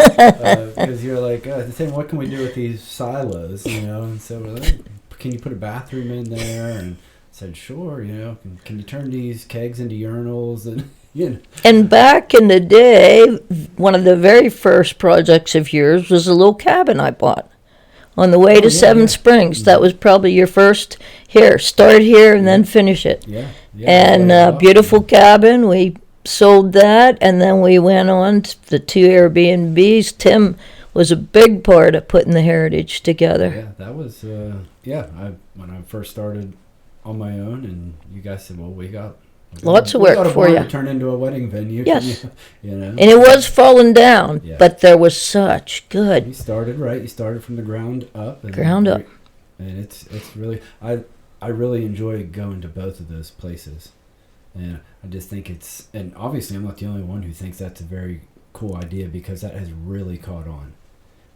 Because you're like, saying, what can we do with these silos, And so we're like, can you put a bathroom in there? And I said, sure, can you turn these kegs into urinals? And And back in the day, one of the very first projects of yours was a little cabin I bought on the way to Seven Springs. That was probably your first. Here, start here and then finish it. And beautiful cabin. We sold that, and then we went on to the 2 Airbnbs. Tim was a big part of putting the Heritage together. Yeah, that was when I first started on my own, and you guys said, well, we got lots of work for you. To turn into a wedding venue. Yes. And it was falling down, but there was such good. You started right. You started from the ground up. And it's really, I really enjoy going to both of those places. And I just think and obviously I'm not the only one who thinks that's a very cool idea, because that has really caught on.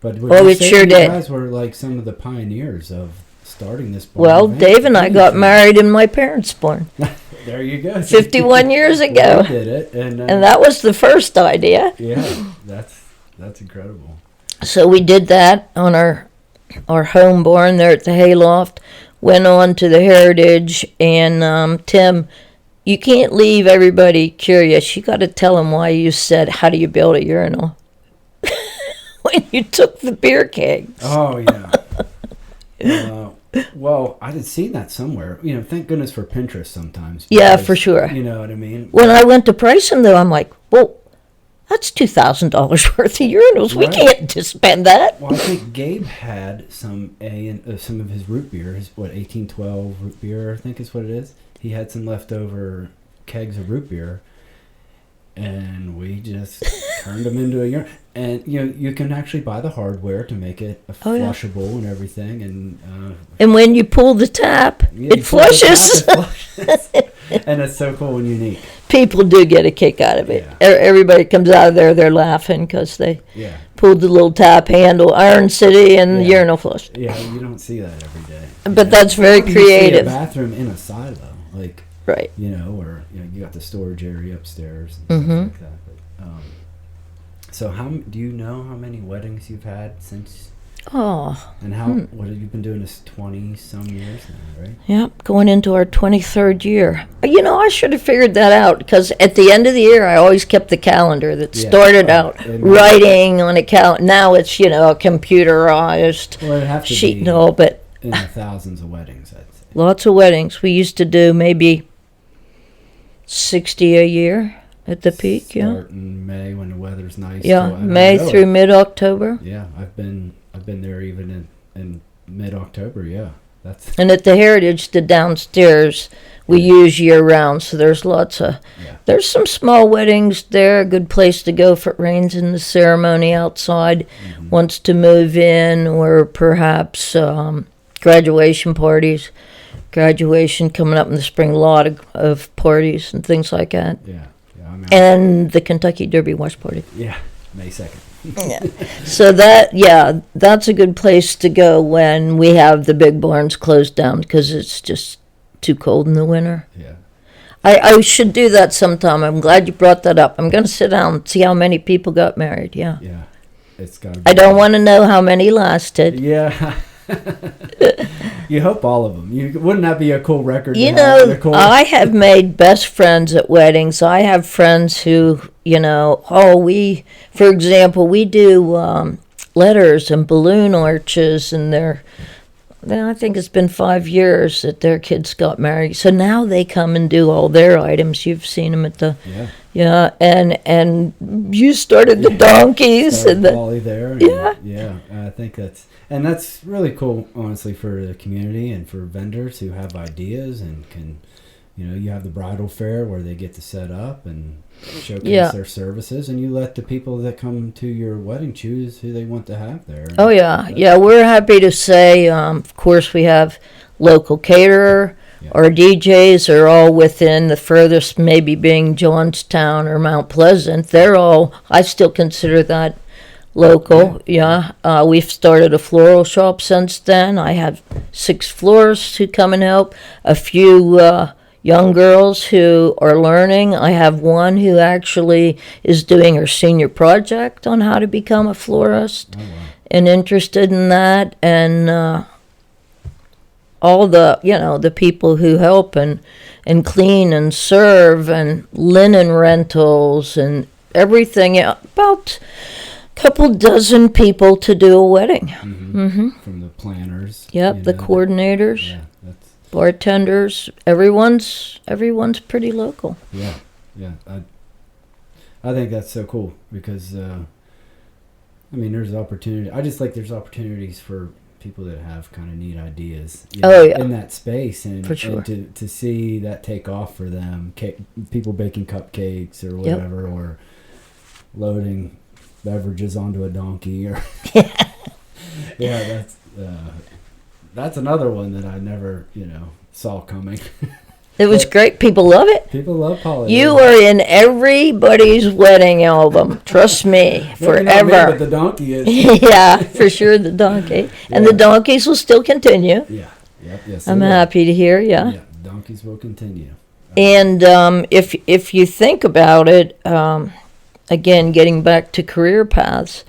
But it sure did. You guys were like some of the pioneers of starting this barn. Well, Dave and I got married in my parents' barn. There you go. 51 years ago. We did it, and that was the first idea. Yeah, that's incredible. So we did that on our home barn there at the Hayloft. Went on to the Heritage, and Tim, you can't leave everybody curious. You got to tell them why you said, "How do you build a urinal?" when you took the beer kegs. Oh yeah. Well, I had seen that somewhere. Thank goodness for Pinterest sometimes. Yeah, for sure. You know what I mean? When I went to price them, though, I'm like, well, that's $2,000 worth of urinals. Right. We can't just spend that. Well, I think Gabe had some of his root beer, his 1812 root beer, I think is what it is. He had some leftover kegs of root beer, and we just turned them into a urinal. And you can actually buy the hardware to make it flushable and everything, and when you pull the tap, it flushes. And it's so cool and unique. People do get a kick out of it. Yeah. Everybody comes out of there, they're laughing because they pulled the little tap handle, Iron City, and the urinal flushed. Yeah, you don't see that every day. But that's very creative. You see a bathroom in a silo, like right. Or you got the storage area upstairs and stuff like that. But, so do you know how many weddings you've had since? Oh. And what have you been doing this 20-some years now, right? Yep, going into our 23rd year. I should have figured that out, because at the end of the year, I always kept the calendar that started out writing on a calendar. Now it's, a computerized sheet. No, but in the thousands of weddings, I'd say. Lots of weddings. We used to do maybe 60 a year. At the peak, Start in May when the weather's nice. Yeah, May through mid-October. Yeah, I've been there even in mid-October. Yeah, And at the Heritage, the downstairs we use year-round, so there's lots of. There's some small weddings there. A good place to go if it rains in the ceremony outside. Wants to move in, or perhaps graduation parties. Graduation coming up in the spring. A lot of parties and things like that. Yeah. And the Kentucky Derby watch party. Yeah, May 2nd. So that's a good place to go when we have the big barns closed down, because it's just too cold in the winter. Yeah. I should do that sometime. I'm glad you brought that up. I'm going to sit down and see how many people got married. Yeah. Yeah. It's got. I don't want to know how many lasted. Yeah. You hope all of them. Wouldn't that be a cool record? I have made best friends at weddings. I have friends who, for example, we do letters and balloon arches, and I think it's been 5 years that their kids got married. So now they come and do all their items. You've seen them at the and you started the donkeys Started and the Polly there. And I think that's really cool, honestly, for the community and for vendors who have ideas and can, you have the bridal fair where they get to set up and showcase their services, and you let the people that come to your wedding choose who they want to have there. Oh yeah, we're happy to say, of course, we have local caterer. Our DJs are all within the furthest, maybe being Johnstown or Mount Pleasant. They're all, I still consider that local. We've started a floral shop since then. I have 6 florists who come and help, a few young girls who are learning. I have one who actually is doing her senior project on how to become a florist. And interested in that, and all the the people who help and clean and serve, and linen rentals and everything. About a couple dozen people to do a wedding. From the planners. The coordinators, bartenders. Everyone's pretty local. I think that's so cool because there's opportunity. I just like there's opportunities for people that have kind of neat ideas in that space, and, for sure. and to see that take off for them, people baking cupcakes or whatever, or loading beverages onto a donkey, or that's another one that I never saw coming. It was great. People love it. People love holidays. You are in everybody's wedding album. Trust me, forever. Not me, but the donkey is. Yeah, for sure, the donkey. And the donkeys will still continue. Yeah. Yes. I'm happy to hear. Yeah. Donkeys will continue. And if you think about it, again, getting back to career paths,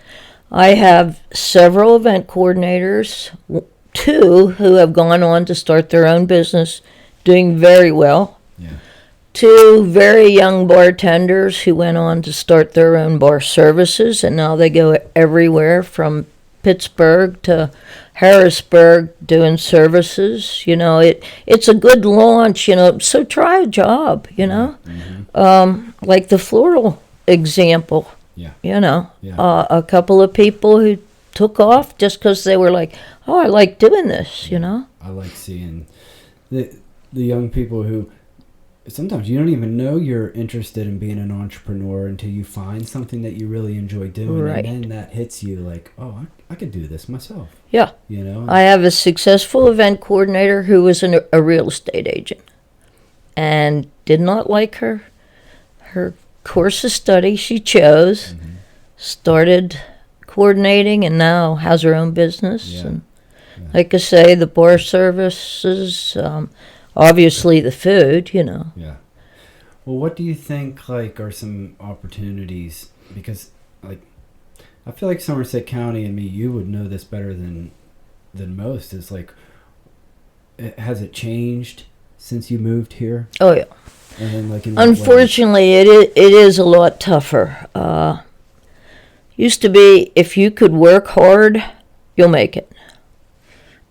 I have several event coordinators, 2 who have gone on to start their own business, doing very well. 2 very young bartenders who went on to start their own bar services, and now they go everywhere from Pittsburgh to Harrisburg doing services. It's a good launch, so try a job, like the floral example. A couple of people who took off just because they were like, oh, I like doing this, I like seeing the young people who sometimes you don't even know you're interested in being an entrepreneur until you find something that you really enjoy doing, right. And then that hits you like, oh, I could do this myself. Yeah. I have a successful event coordinator who was a real estate agent and did not like her course of study she chose, started coordinating, and now has her own business. And like I say, the bar services, obviously the food, Yeah. Well, what do you think, are some opportunities? Because, I feel like Somerset County, and you would know this better than most, is has it changed since you moved here? Oh, yeah. And then, unfortunately, it is a lot tougher. Used to be, if you could work hard, you'll make it.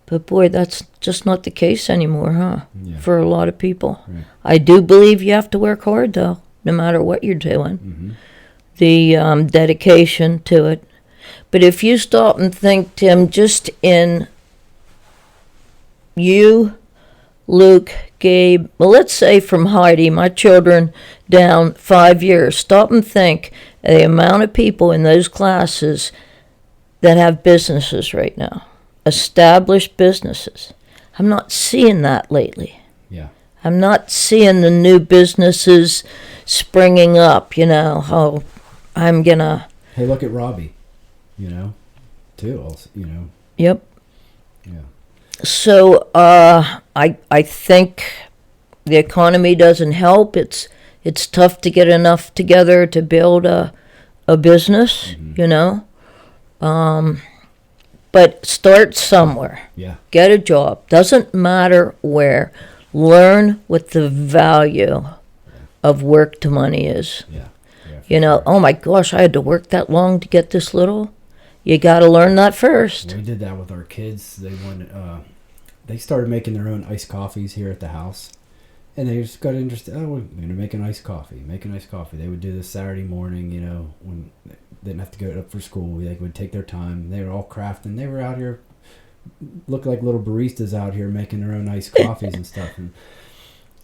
But boy, that's just not the case anymore, huh? Yeah. For a lot of people. Right. I do believe you have to work hard, though, no matter what you're doing. The dedication to it. But if you stop and think, Tim, just in you, Luke, Gabe, well, let's say from Heidi, my children, down 5 years, stop and think the amount of people in those classes that have businesses right now. Established businesses. I'm not seeing that lately. Yeah. I'm not seeing the new businesses springing up, how I'm gonna... Hey, look at Robbie, too, also, Yep. Yeah. So, I think the economy doesn't help. It's tough to get enough together to build a business, But start somewhere. Yeah. Get a job. Doesn't matter where. Learn what the value of work to money is. Yeah. Oh my gosh, I had to work that long to get this little. You got to learn that first. We did that with our kids. They started making their own iced coffees here at the house. And they just got interested. Oh, we're going to make an iced coffee. They would do this Saturday morning, when they didn't have to go up for school. They would take their time. They were all crafting. They were out here, looked like little baristas out here making their own iced coffees and stuff. And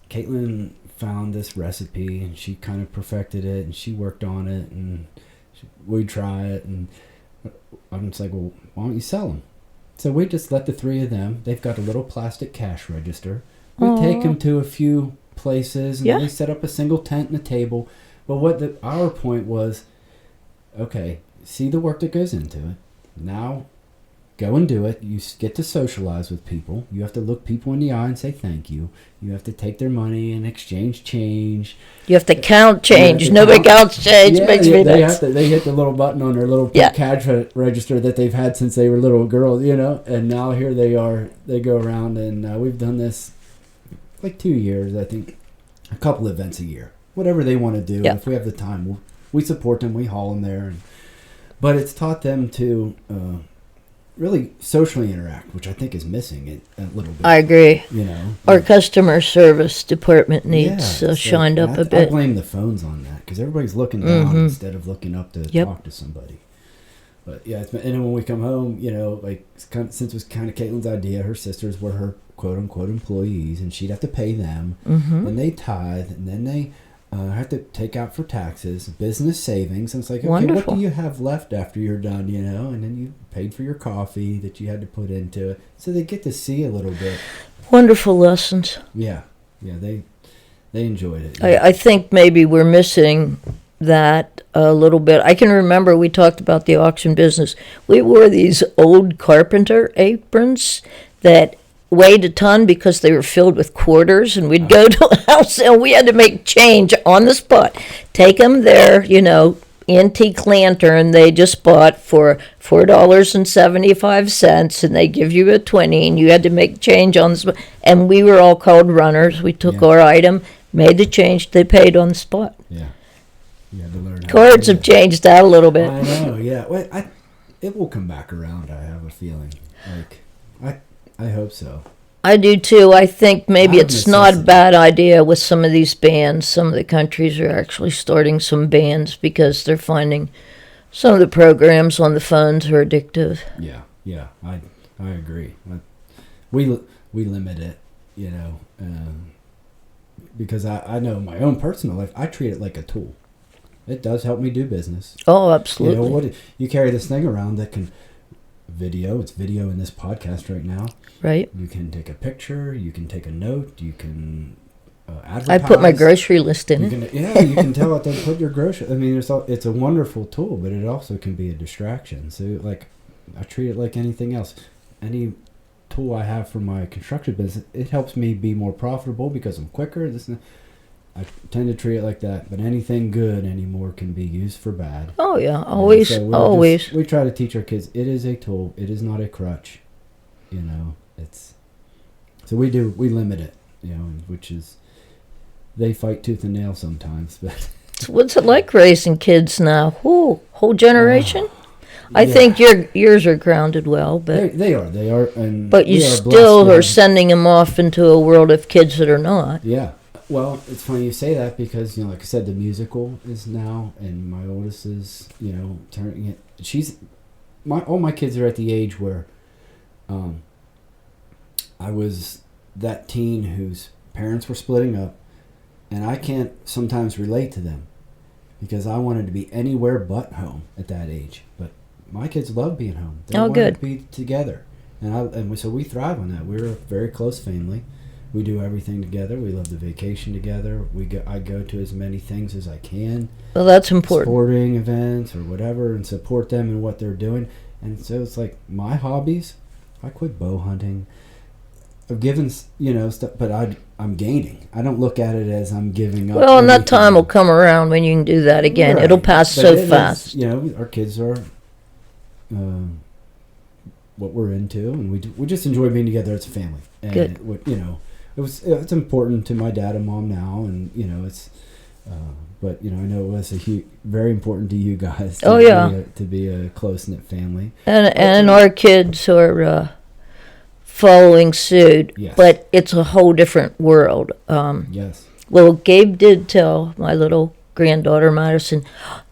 Caitlin found this recipe, and she kind of perfected it, and she worked on it, and we'd try it. And I'm just like, well, why don't you sell them? So we just let the three of them. They've got a little plastic cash register. We take them to a few places, and they set up a single tent and a table. But our point was, okay, see the work that goes into it. Now, go and do it. You get to socialize with people. You have to look people in the eye and say thank you. You have to take their money and exchange change. You have to count change. Nobody counts change. Makes me nuts. They hit the little button on their little cash register that they've had since they were little girls, And now here they are. They go around, and we've done this like 2 years, I think, a couple events a year, whatever they want to do. If we have the time, we support them, we haul them there. But it's taught them to really socially interact, which I think is missing a little bit. I agree. Our Like, customer service department needs shined up a bit. I blame the phones on that, because everybody's looking down instead of looking up to talk to somebody. But and then when we come home, since it was kind of Caitlin's idea, her sisters were her quote-unquote employees, and she'd have to pay them, and they tithe, and then they have to take out for taxes, business savings, and it's like, okay, Wonderful. what do you have left after you're done, and then you paid for your coffee that you had to put into it, so they get to see a little bit. Wonderful lessons. Yeah, they enjoyed it. I think maybe we're missing that a little bit. I can remember we talked about the auction business. We wore these old carpenter aprons that weighed a ton because they were filled with quarters, and we'd go to a house and we had to make change on the spot. Take them there, antique lantern they just bought for $4.75, and they give you a 20, and you had to make change on the spot. And we were all called runners. We took our item, made the change, they paid on the spot. Yeah. You had to learn how Cards have changed that a little bit. I know, yeah. Well, it will come back around, I have a feeling. I hope so. I do too. I think maybe Out of it's not a necessity. bad idea with some of these bands. Some of the countries are actually starting some bands because they're finding some of the programs on the phones are addictive. Yeah, I agree. We limit it, because I know in my own personal life, I treat it like a tool. It does help me do business. Oh, absolutely. You carry this thing around that can it's video in this podcast right now. Right. You can take a picture, you can take a note, you can advertise. I put my grocery list in it. You can tell it to put your grocery. I mean, it's a wonderful tool, but it also can be a distraction. So, I treat it like anything else. Any tool I have for my construction business, it helps me be more profitable because I'm quicker. I tend to treat it like that, but anything good anymore can be used for bad. Oh yeah, always, always. We try to teach our kids it is a tool. It is not a crutch. So we limit it. Which is they fight tooth and nail sometimes. But what's it like raising kids now? Whole generation. I think yours are grounded well, but they are, and but you still are sending them off into a world of kids that are not. Yeah. Well, it's funny you say that because, like I said, the musical is now, and my oldest is, turning it. All my kids are at the age where I was that teen whose parents were splitting up, and I can't sometimes relate to them because I wanted to be anywhere but home at that age. But my kids love being home. They wanted to be together. So we thrive on that. We're a very close family. We do everything together. We love to vacation together. I go to as many things as I can. Well, that's important. Sporting events or whatever, and support them in what they're doing. And so it's like my hobbies. I quit bow hunting. I've given, stuff, but I'm gaining. I don't look at it as I'm giving up. Well, and that time will come around when you can do that again. Right. It'll pass so fast. Our kids are what we're into, and we just enjoy being together as a family. And good. It's important to my dad and mom now, and But I know it was very important to you guys. To be a close knit family, and our kids are following suit. Yes. But it's a whole different world. Yes. Well, Gabe did tell my little granddaughter Madison,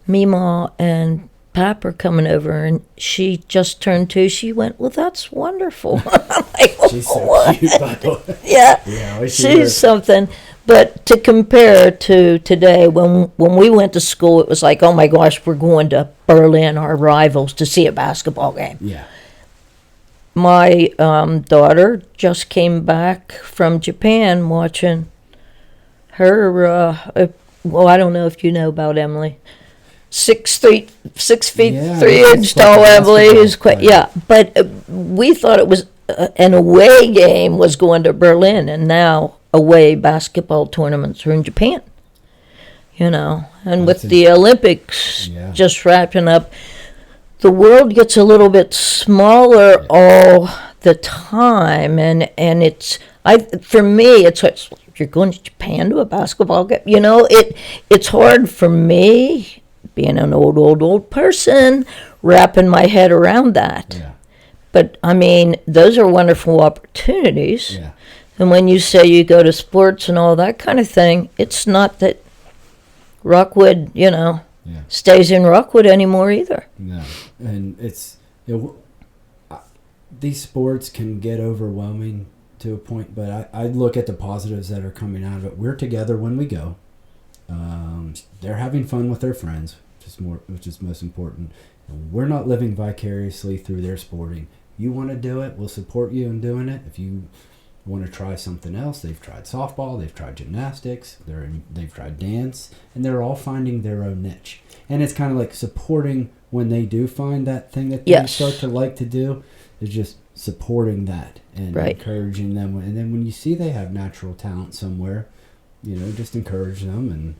Meemaw and Pap are coming over, and she just turned 2. She went, "Well, that's wonderful." I'm like, she's so cute, by the way. Yeah, she's something. But to compare to today, when we went to school, it was like, oh my gosh, we're going to Berlin, our rivals, to see a basketball game. Yeah. My daughter just came back from Japan watching her. Well, I don't know if you know about Emily. 6 feet 3 inch tall Emily, who's quite But we thought it was an away game was going to Berlin, and now away basketball tournaments are in Japan. And with the Olympics just wrapping up, the world gets a little bit smaller all the time, and it's for me it's you're going to Japan to a basketball game. It's hard for me, being an old person, wrapping my head around that. Yeah. But I mean, those are wonderful opportunities. Yeah. And when you say you go to sports and all that kind of thing, it's not that Rockwood, stays in Rockwood anymore either. No, and these sports can get overwhelming to a point, but I look at the positives that are coming out of it. We're together when we go. They're having fun with their friends, which is most important. And we're not living vicariously through their sporting. You want to do it, we'll support you in doing it. If you want to try something else, they've tried softball, they've tried gymnastics, they've tried dance, and they're all finding their own niche. And it's kind of like supporting when they do find that thing that they start to like to do, is just supporting that and encouraging them. And then when you see they have natural talent somewhere, just encourage them. And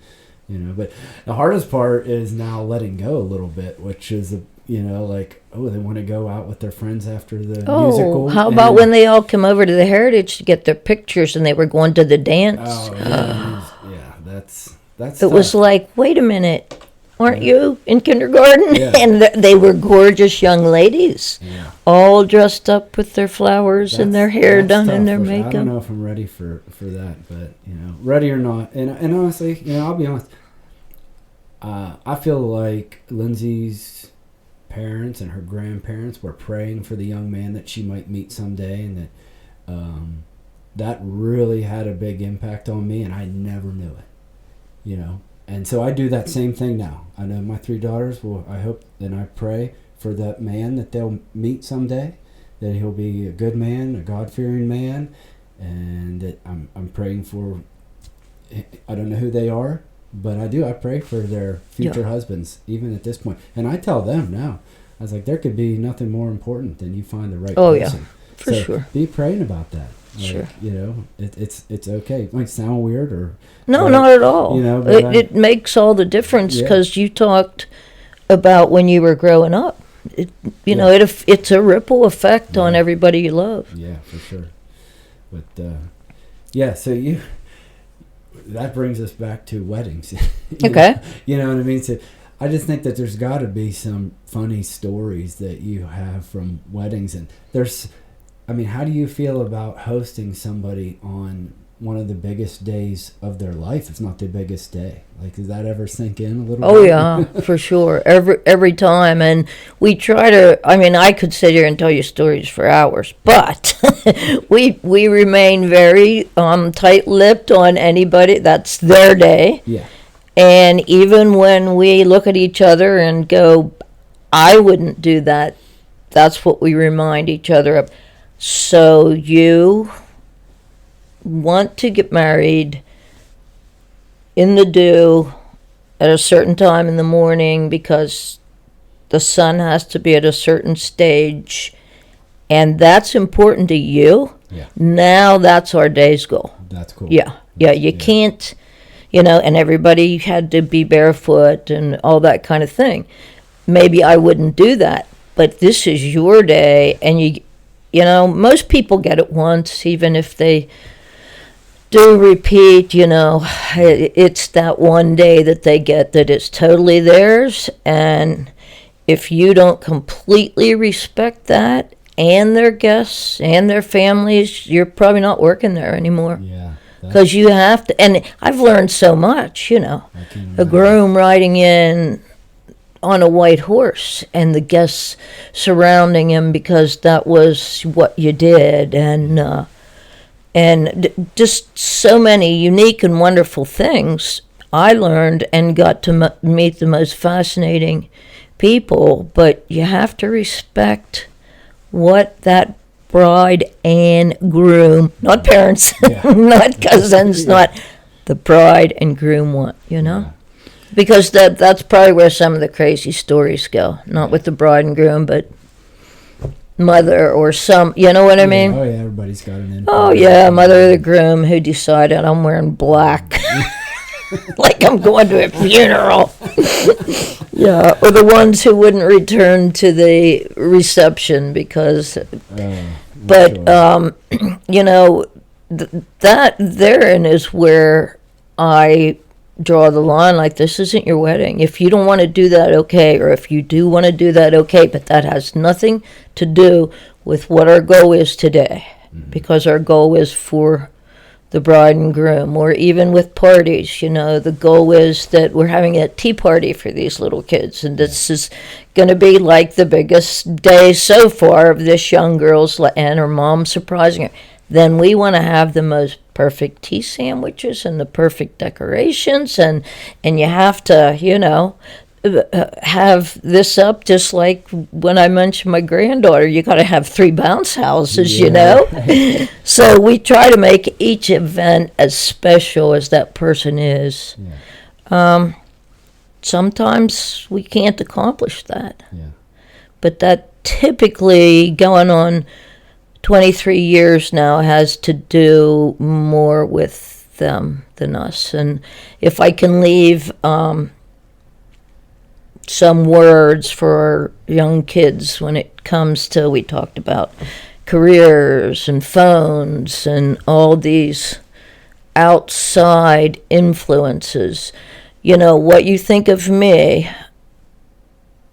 but the hardest part is now letting go a little bit, which is they want to go out with their friends after the musical. How about when they all come over to the Heritage to get their pictures and they were going to the dance? That's it tough. was like, wait a minute, aren't you in kindergarten? Yeah. And they were gorgeous young ladies, all dressed up with their flowers and their hair done and their makeup. I don't know if I'm ready for that, but ready or not. And honestly, I'll be honest. I feel like Lindsay's parents and her grandparents were praying for the young man that she might meet someday, and that really had a big impact on me, and I never knew it. And so I do that same thing now. I know my 3 daughters I hope and I pray for that man that they'll meet someday, that he'll be a good man, a God-fearing man, and that I'm praying for. I don't know who they are, but I pray for their future husbands, even at this point. And I tell them now, I was like, there could be nothing more important than you find the right person. For sure. Be praying about that. Sure. It's okay. It might sound weird or... No, not at all. It makes all the difference, because you talked about when you were growing up. It's a ripple effect on everybody you love. Yeah, for sure. But, so that brings us back to weddings. Okay. You know what I mean? So I just think that there's got to be some funny stories that you have from weddings. And how do you feel about hosting somebody on one of the biggest days of their life? It's not the biggest day. Like, does that ever sink in a little bit? Oh, yeah, for sure. Every time. And we try to, I could sit here and tell you stories for hours, but we remain very tight-lipped on anybody. That's their day. Yeah. And even when we look at each other and go, I wouldn't do that, that's what we remind each other of. So you want to get married in the dew at a certain time in the morning because the sun has to be at a certain stage, and that's important to you. Yeah. Now that's our day's goal. That's cool. You can't, and everybody had to be barefoot and all that kind of thing. Maybe I wouldn't do that, but this is your day, and most people get it once, even if they do repeat, it's that one day that they get that it's totally theirs. And if you don't completely respect that and their guests and their families, you're probably not working there anymore. Yeah. Because you have to, and I've learned so much, a groom riding in on a white horse and the guests surrounding him because that was what you did. And just so many unique and wonderful things I learned and got to meet the most fascinating people. But you have to respect what that bride and groom, not parents, not cousins, not the bride and groom want, Because that's probably where some of the crazy stories go. Not with the bride and groom, but mother or some, you know what I mean? Oh, yeah, everybody's got an info. Oh, yeah, mother of the groom who decided I'm wearing black. Like I'm going to a funeral. Yeah, or the ones who wouldn't return to the reception because... that therein is where I draw the line. Like, this isn't your wedding. If you don't want to do that, okay. Or if you do want to do that, okay. But that has nothing to do with what our goal is today. Mm-hmm. Because our goal is for the bride and groom. Or even with parties, the goal is that we're having a tea party for these little kids. And this is going to be like the biggest day so far of this young girl's and her mom surprising her. Then we want to have the most perfect tea sandwiches and the perfect decorations. And you have to, have this up just like when I mentioned my granddaughter. You got to have 3 bounce houses, So we try to make each event as special as that person is. Yeah. Sometimes we can't accomplish that. Yeah. But that typically, going on 23 years now, has to do more with them than us. And if I can leave some words for our young kids when it comes to, we talked about careers and phones and all these outside influences. What you think of me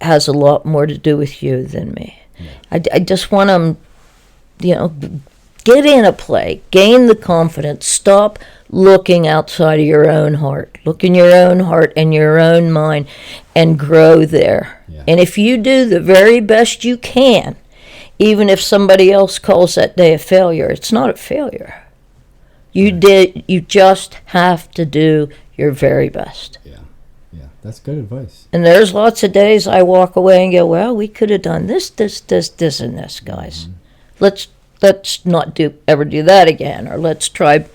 has a lot more to do with you than me. Yeah. I just want them, get in a play, gain the confidence, stop looking outside of your own heart. Look in your own heart and your own mind and grow there. Yeah. And if you do the very best you can, even if somebody else calls that day a failure, it's not a failure. You just have to do your very best. Yeah. Yeah, that's good advice. And there's lots of days I walk away and go, well, we could have done this, and this, guys. Mm-hmm. Let's not ever do that again, or let's try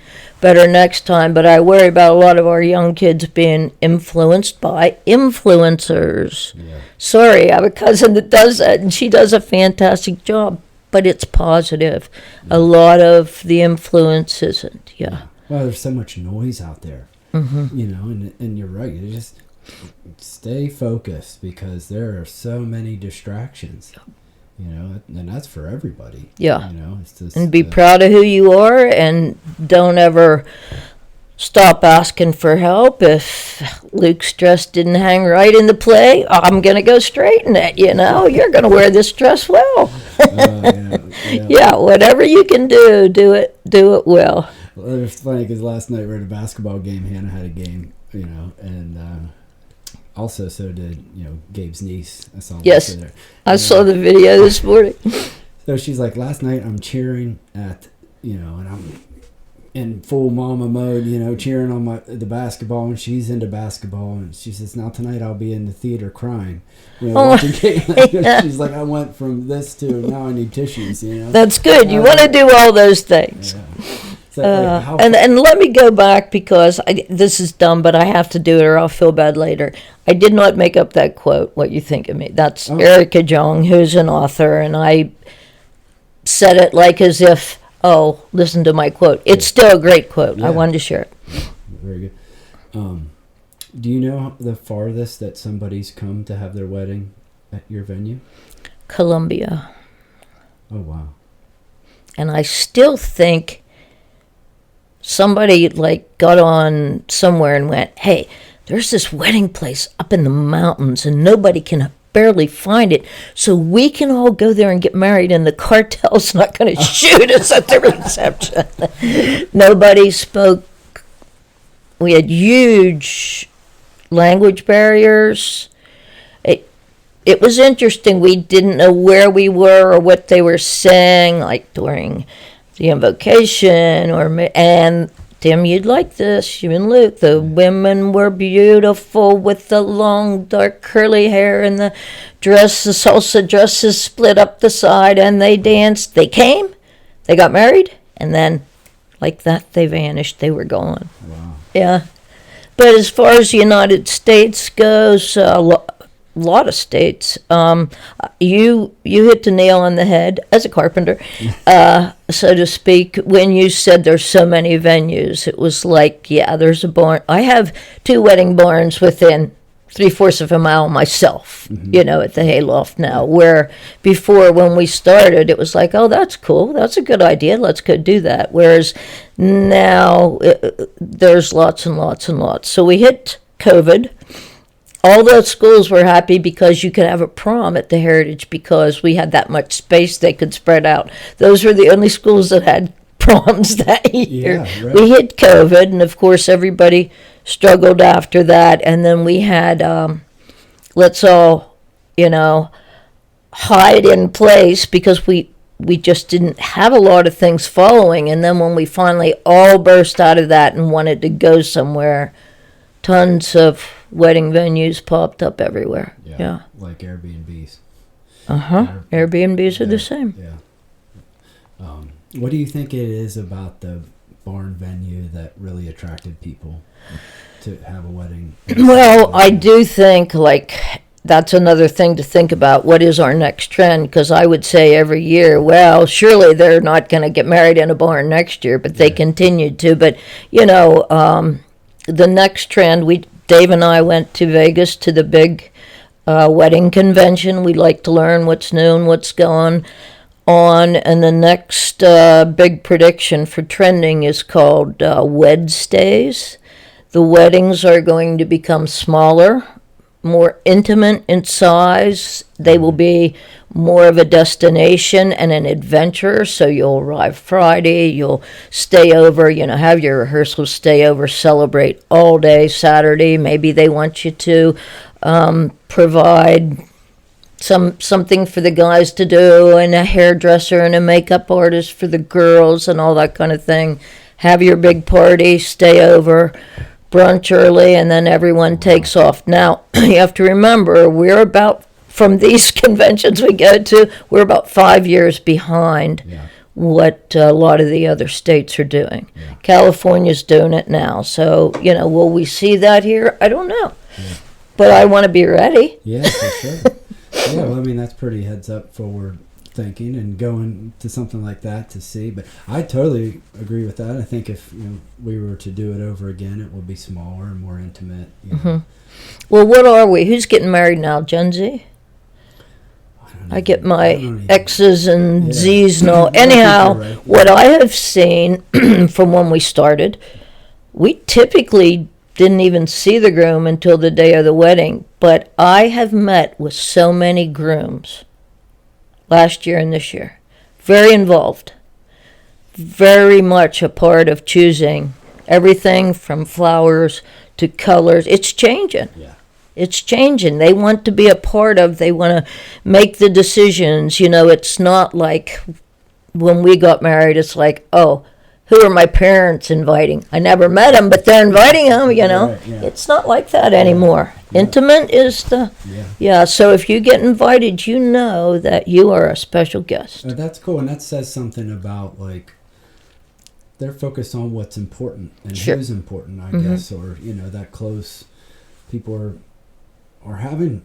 better next time. But I worry about a lot of our young kids being influenced by influencers. Yeah. Sorry, I have a cousin that does that, and she does a fantastic job, but it's positive. Yeah. A lot of the influence isn't. Yeah. Well, there's so much noise out there, and you're right. You just stay focused because there are so many distractions. And that's for everybody. Yeah. It's just, and be proud of who you are, and don't ever stop asking for help. If Luke's dress didn't hang right in the play, I'm going to go straighten it, You're going to wear this dress well. Yeah, whatever you can do it well. Well, it was funny because last night we were at a basketball game. Hannah had a game, and... also, so did, Gabe's niece. I saw yes, there. I saw the video this morning. So she's like, last night I'm cheering at, and I'm in full mama mode, cheering on the basketball, and she's into basketball, and she says, now tonight I'll be in the theater crying. Watching game. Yeah. She's like, I went from this to now I need tissues, That's good. You want to do all those things. Yeah. So, and let me go back because this is dumb, but I have to do it or I'll feel bad later. I did not make up that quote, what you think of me. That's Erica Jong, who's an author, and I said it like as if, listen to my quote. It's still a great quote. Yeah. I wanted to share it. Very good. Do you know the farthest that somebody's come to have their wedding at your venue? Colombia. Oh, wow. And I still think somebody like got on somewhere and went, hey, there's this wedding place up in the mountains and nobody can barely find it, so we can all go there and get married and the cartel's not going to shoot us at the reception. Nobody spoke. We had huge language barriers. It was interesting. We didn't know where we were or what they were saying, like during the invocation, and Tim, you'd like this. You and Luke. The women were beautiful with the long, dark, curly hair and the dress, the salsa dresses split up the side, and they danced. They came, they got married, and then, like that, they vanished. They were gone. Wow. Yeah. But as far as the United States goes, lot of states. You hit the nail on the head as a carpenter, so to speak, when you said there's so many venues. It was like, yeah, there's a barn. I have 2 wedding barns within 3/4 of a mile myself, at the Hayloft now, where before when we started, it was like, oh, that's cool. That's a good idea. Let's go do that. Whereas now there's lots and lots and lots. So we hit COVID. All those schools were happy because you could have a prom at the Heritage because we had that much space they could spread out. Those were the only schools that had proms that year. Yeah, right. We hit COVID, and of course everybody struggled after that. And then we had, let's all, hide in place because we just didn't have a lot of things following. And then when we finally all burst out of that and wanted to go somewhere, tons of wedding venues popped up everywhere. Yeah. Like Airbnbs. Airbnbs are the same. Yeah. What do you think it is about the barn venue that really attracted people to have a wedding? Well, I do think that's another thing to think about. What is our next trend? Because I would say every year, well, surely they're not going to get married in a barn next year, but they continued to. But, the next trend, Dave and I went to Vegas to the big wedding convention. We like to learn what's new and what's going on. And the next big prediction for trending is called Wednesdays. The weddings are going to become smaller, more intimate in size. They will be more of a destination and an adventure. So you'll arrive Friday, you'll stay over, have your rehearsals, stay over, celebrate all day Saturday. Maybe they want you to provide something for the guys to do, and a hairdresser and a makeup artist for the girls and all that kind of thing. Have your big party, stay over, brunch early, and then everyone takes off. Now, you have to remember, from these conventions we go to, we're about 5 years behind what a lot of the other states are doing. Yeah. California's doing it now. So, will we see that here? I don't know. Yeah. But I want to be ready. Yeah, for sure. Yeah, well, that's pretty heads up forward thinking and going to something like that to see. But I totally agree with that. I think if we were to do it over again, it will be smaller and more intimate. Well, what are we? Who's getting married now? Gen Z? I get my X's and Z's and all. Anyhow, what I have seen from when we started, we typically didn't even see the groom until the day of the wedding. But I have met with so many grooms last year and this year. Very involved. Very much a part of choosing everything from flowers to colors. It's changing. Yeah. It's changing. They want to be a part of, they want to make the decisions. It's not like when we got married, it's like, oh, who are my parents inviting? I never met them, but they're inviting them, Right, yeah. It's not like that anymore. Yeah. Intimate is so if you get invited, you know that you are a special guest. That's cool, and that says something about, they're focused on what's important and who's important, I guess, or, that close people are having.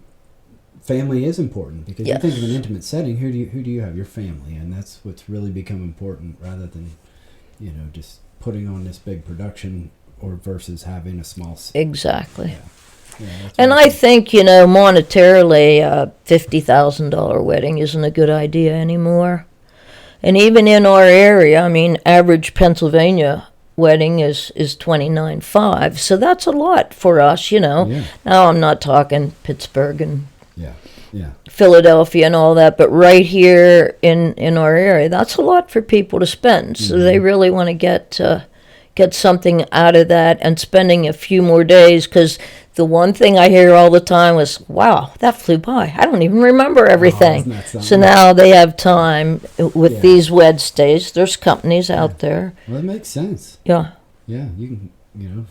Family is important because you think of an intimate setting. Who do you have? Your family, and that's what's really become important rather than, just putting on this big production or versus having a small. Exactly. And I think monetarily, a $50,000 wedding isn't a good idea anymore. And even in our area, average Pennsylvania wedding is 29.5. So that's a lot for us, you know. Yeah. Now I'm not talking Pittsburgh and Yeah. Yeah. Philadelphia and all that, but right here in our area, that's a lot for people to spend. So they really want to get something out of that, and spending a few more days, because the one thing I hear all the time was, wow, that flew by. I don't even remember everything. isn't that something? So now they have time with Yeah. these wed stays. There's companies out there. Well, it makes sense. Yeah. Yeah, you can,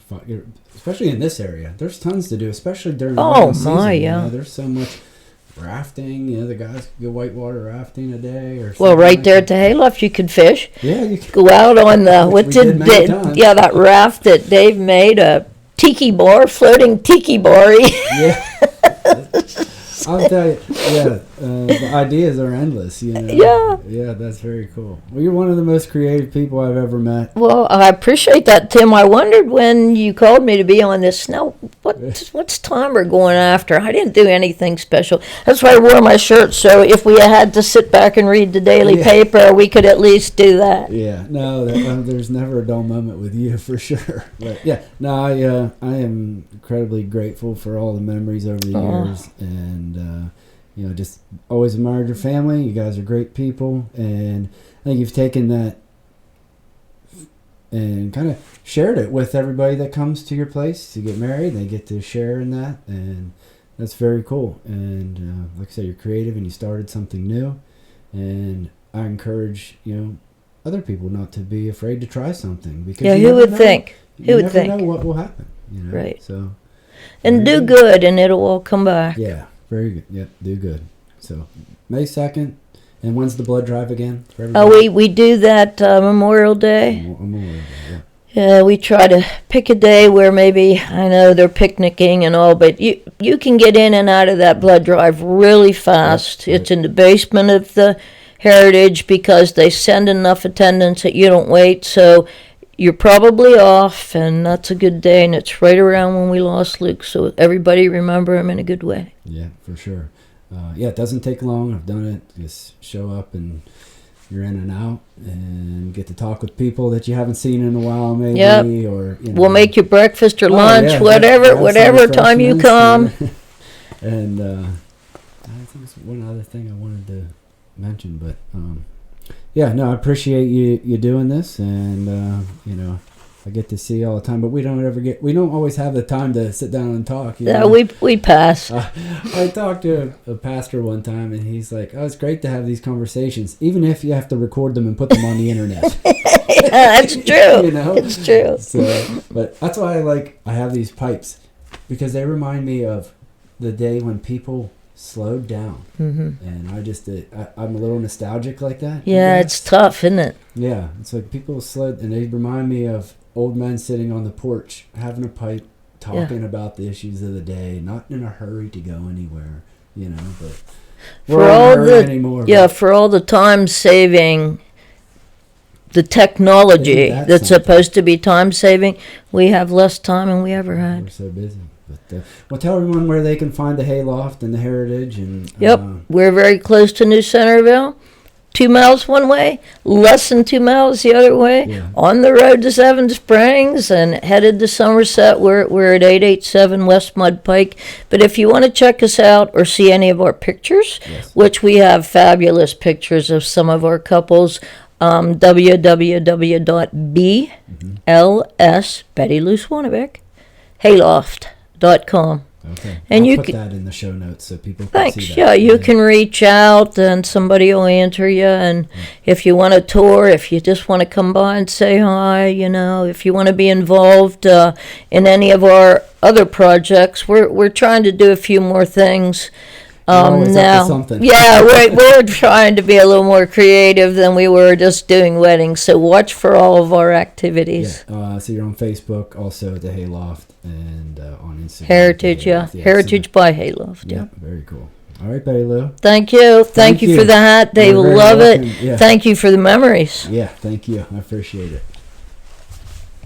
especially in this area, there's tons to do, especially during the Oh, wedding my, season. yeah. There's so much rafting. The guys could go whitewater rafting a day or something. Well, right like there that. at the Hayloft, you could fish. Yeah, you can. Go out on the, Which we did many times. yeah, that raft that Dave made, a tiki bar, floating tiki bar. Yeah. I'll tell you, the ideas are endless, Yeah. Yeah, that's very cool. Well, you're one of the most creative people I've ever met. Well, I appreciate that, Tim. I wondered when you called me to be on this. Now, what's time we're going after? I didn't do anything special. That's why I wore my shirt, so if we had to sit back and read the daily paper, we could at least do that. Yeah, no, there's never a dull moment with you, for sure. But yeah, no, I am incredibly grateful for all the memories over the years, and just always admired your family. You guys are great people, and I think you've taken that and kind of shared it with everybody that comes to your place to get married. They get to share in that, and that's very cool. And like I said, you're creative and you started something new, and I encourage other people not to be afraid to try something, because who would think? You never know what will happen. Right. So, and do good, and it'll all come back. Yeah, very good. Yep, do good. So May 2nd, and when's the blood drive again? For everybody? We do that Memorial Day. Memorial Day. Yeah. Yeah, we try to pick a day where maybe, I know they're picnicking and all, but you can get in and out of that blood drive really fast. Yep. It's in the basement of the Heritage, because they send enough attendants that you don't wait. So you're probably off, and that's a good day, and it's right around when we lost Luke, so everybody remember him in a good way. Yeah, for sure. It doesn't take long. I've done it. Just show up, and you're in and out, and get to talk with people that you haven't seen in a while, maybe. Yep. Or we'll make you breakfast or lunch, whatever time you come. And I think there's one other thing I wanted to mention, but I appreciate you doing this, and I get to see you all the time, but we don't always have the time to sit down and talk. We pass. I talked to a pastor one time, and he's like, "Oh, it's great to have these conversations, even if you have to record them and put them on the internet." Yeah, that's true. It's true. So, but that's why I have these pipes, because they remind me of the day when people slowed down, and I'm a little nostalgic like that. Yeah, it's tough, isn't it? Yeah, it's like people slowed, and they remind me of old men sitting on the porch having a pipe, talking about the issues of the day, not in a hurry to go anywhere, but we're not in a hurry anymore. For all the time saving, the technology that's supposed to be time saving, we have less time than we ever had. We're so busy. But tell everyone where they can find the Hayloft and the Heritage. And we're very close to New Centerville. 2 miles one way, less than 2 miles the other way. On the road to Seven Springs and headed to Somerset. We're at 887 West Mud Pike. But if you want to check us out or see any of our pictures, which we have fabulous pictures of some of our couples, www.bls, Betty Lou Svonavec, Hayloft.com. Okay. And I'll you put can, that in the show notes so people can see that. Yeah, you can reach out and somebody will answer you. And if you want a tour, if you just want to come by and say hi, if you want to be involved in any of our other projects, we're trying to do a few more things. Now, we're trying to be a little more creative than we were just doing weddings. So watch for all of our activities. Yeah. So you're on Facebook, also at the Hayloft, and on Instagram. Heritage, Heritage by Hayloft. Yeah. Very cool. All right, Betty Lou. Thank you. Thank you for the hat. They will love it. Yeah. Thank you for the memories. Yeah, thank you. I appreciate it.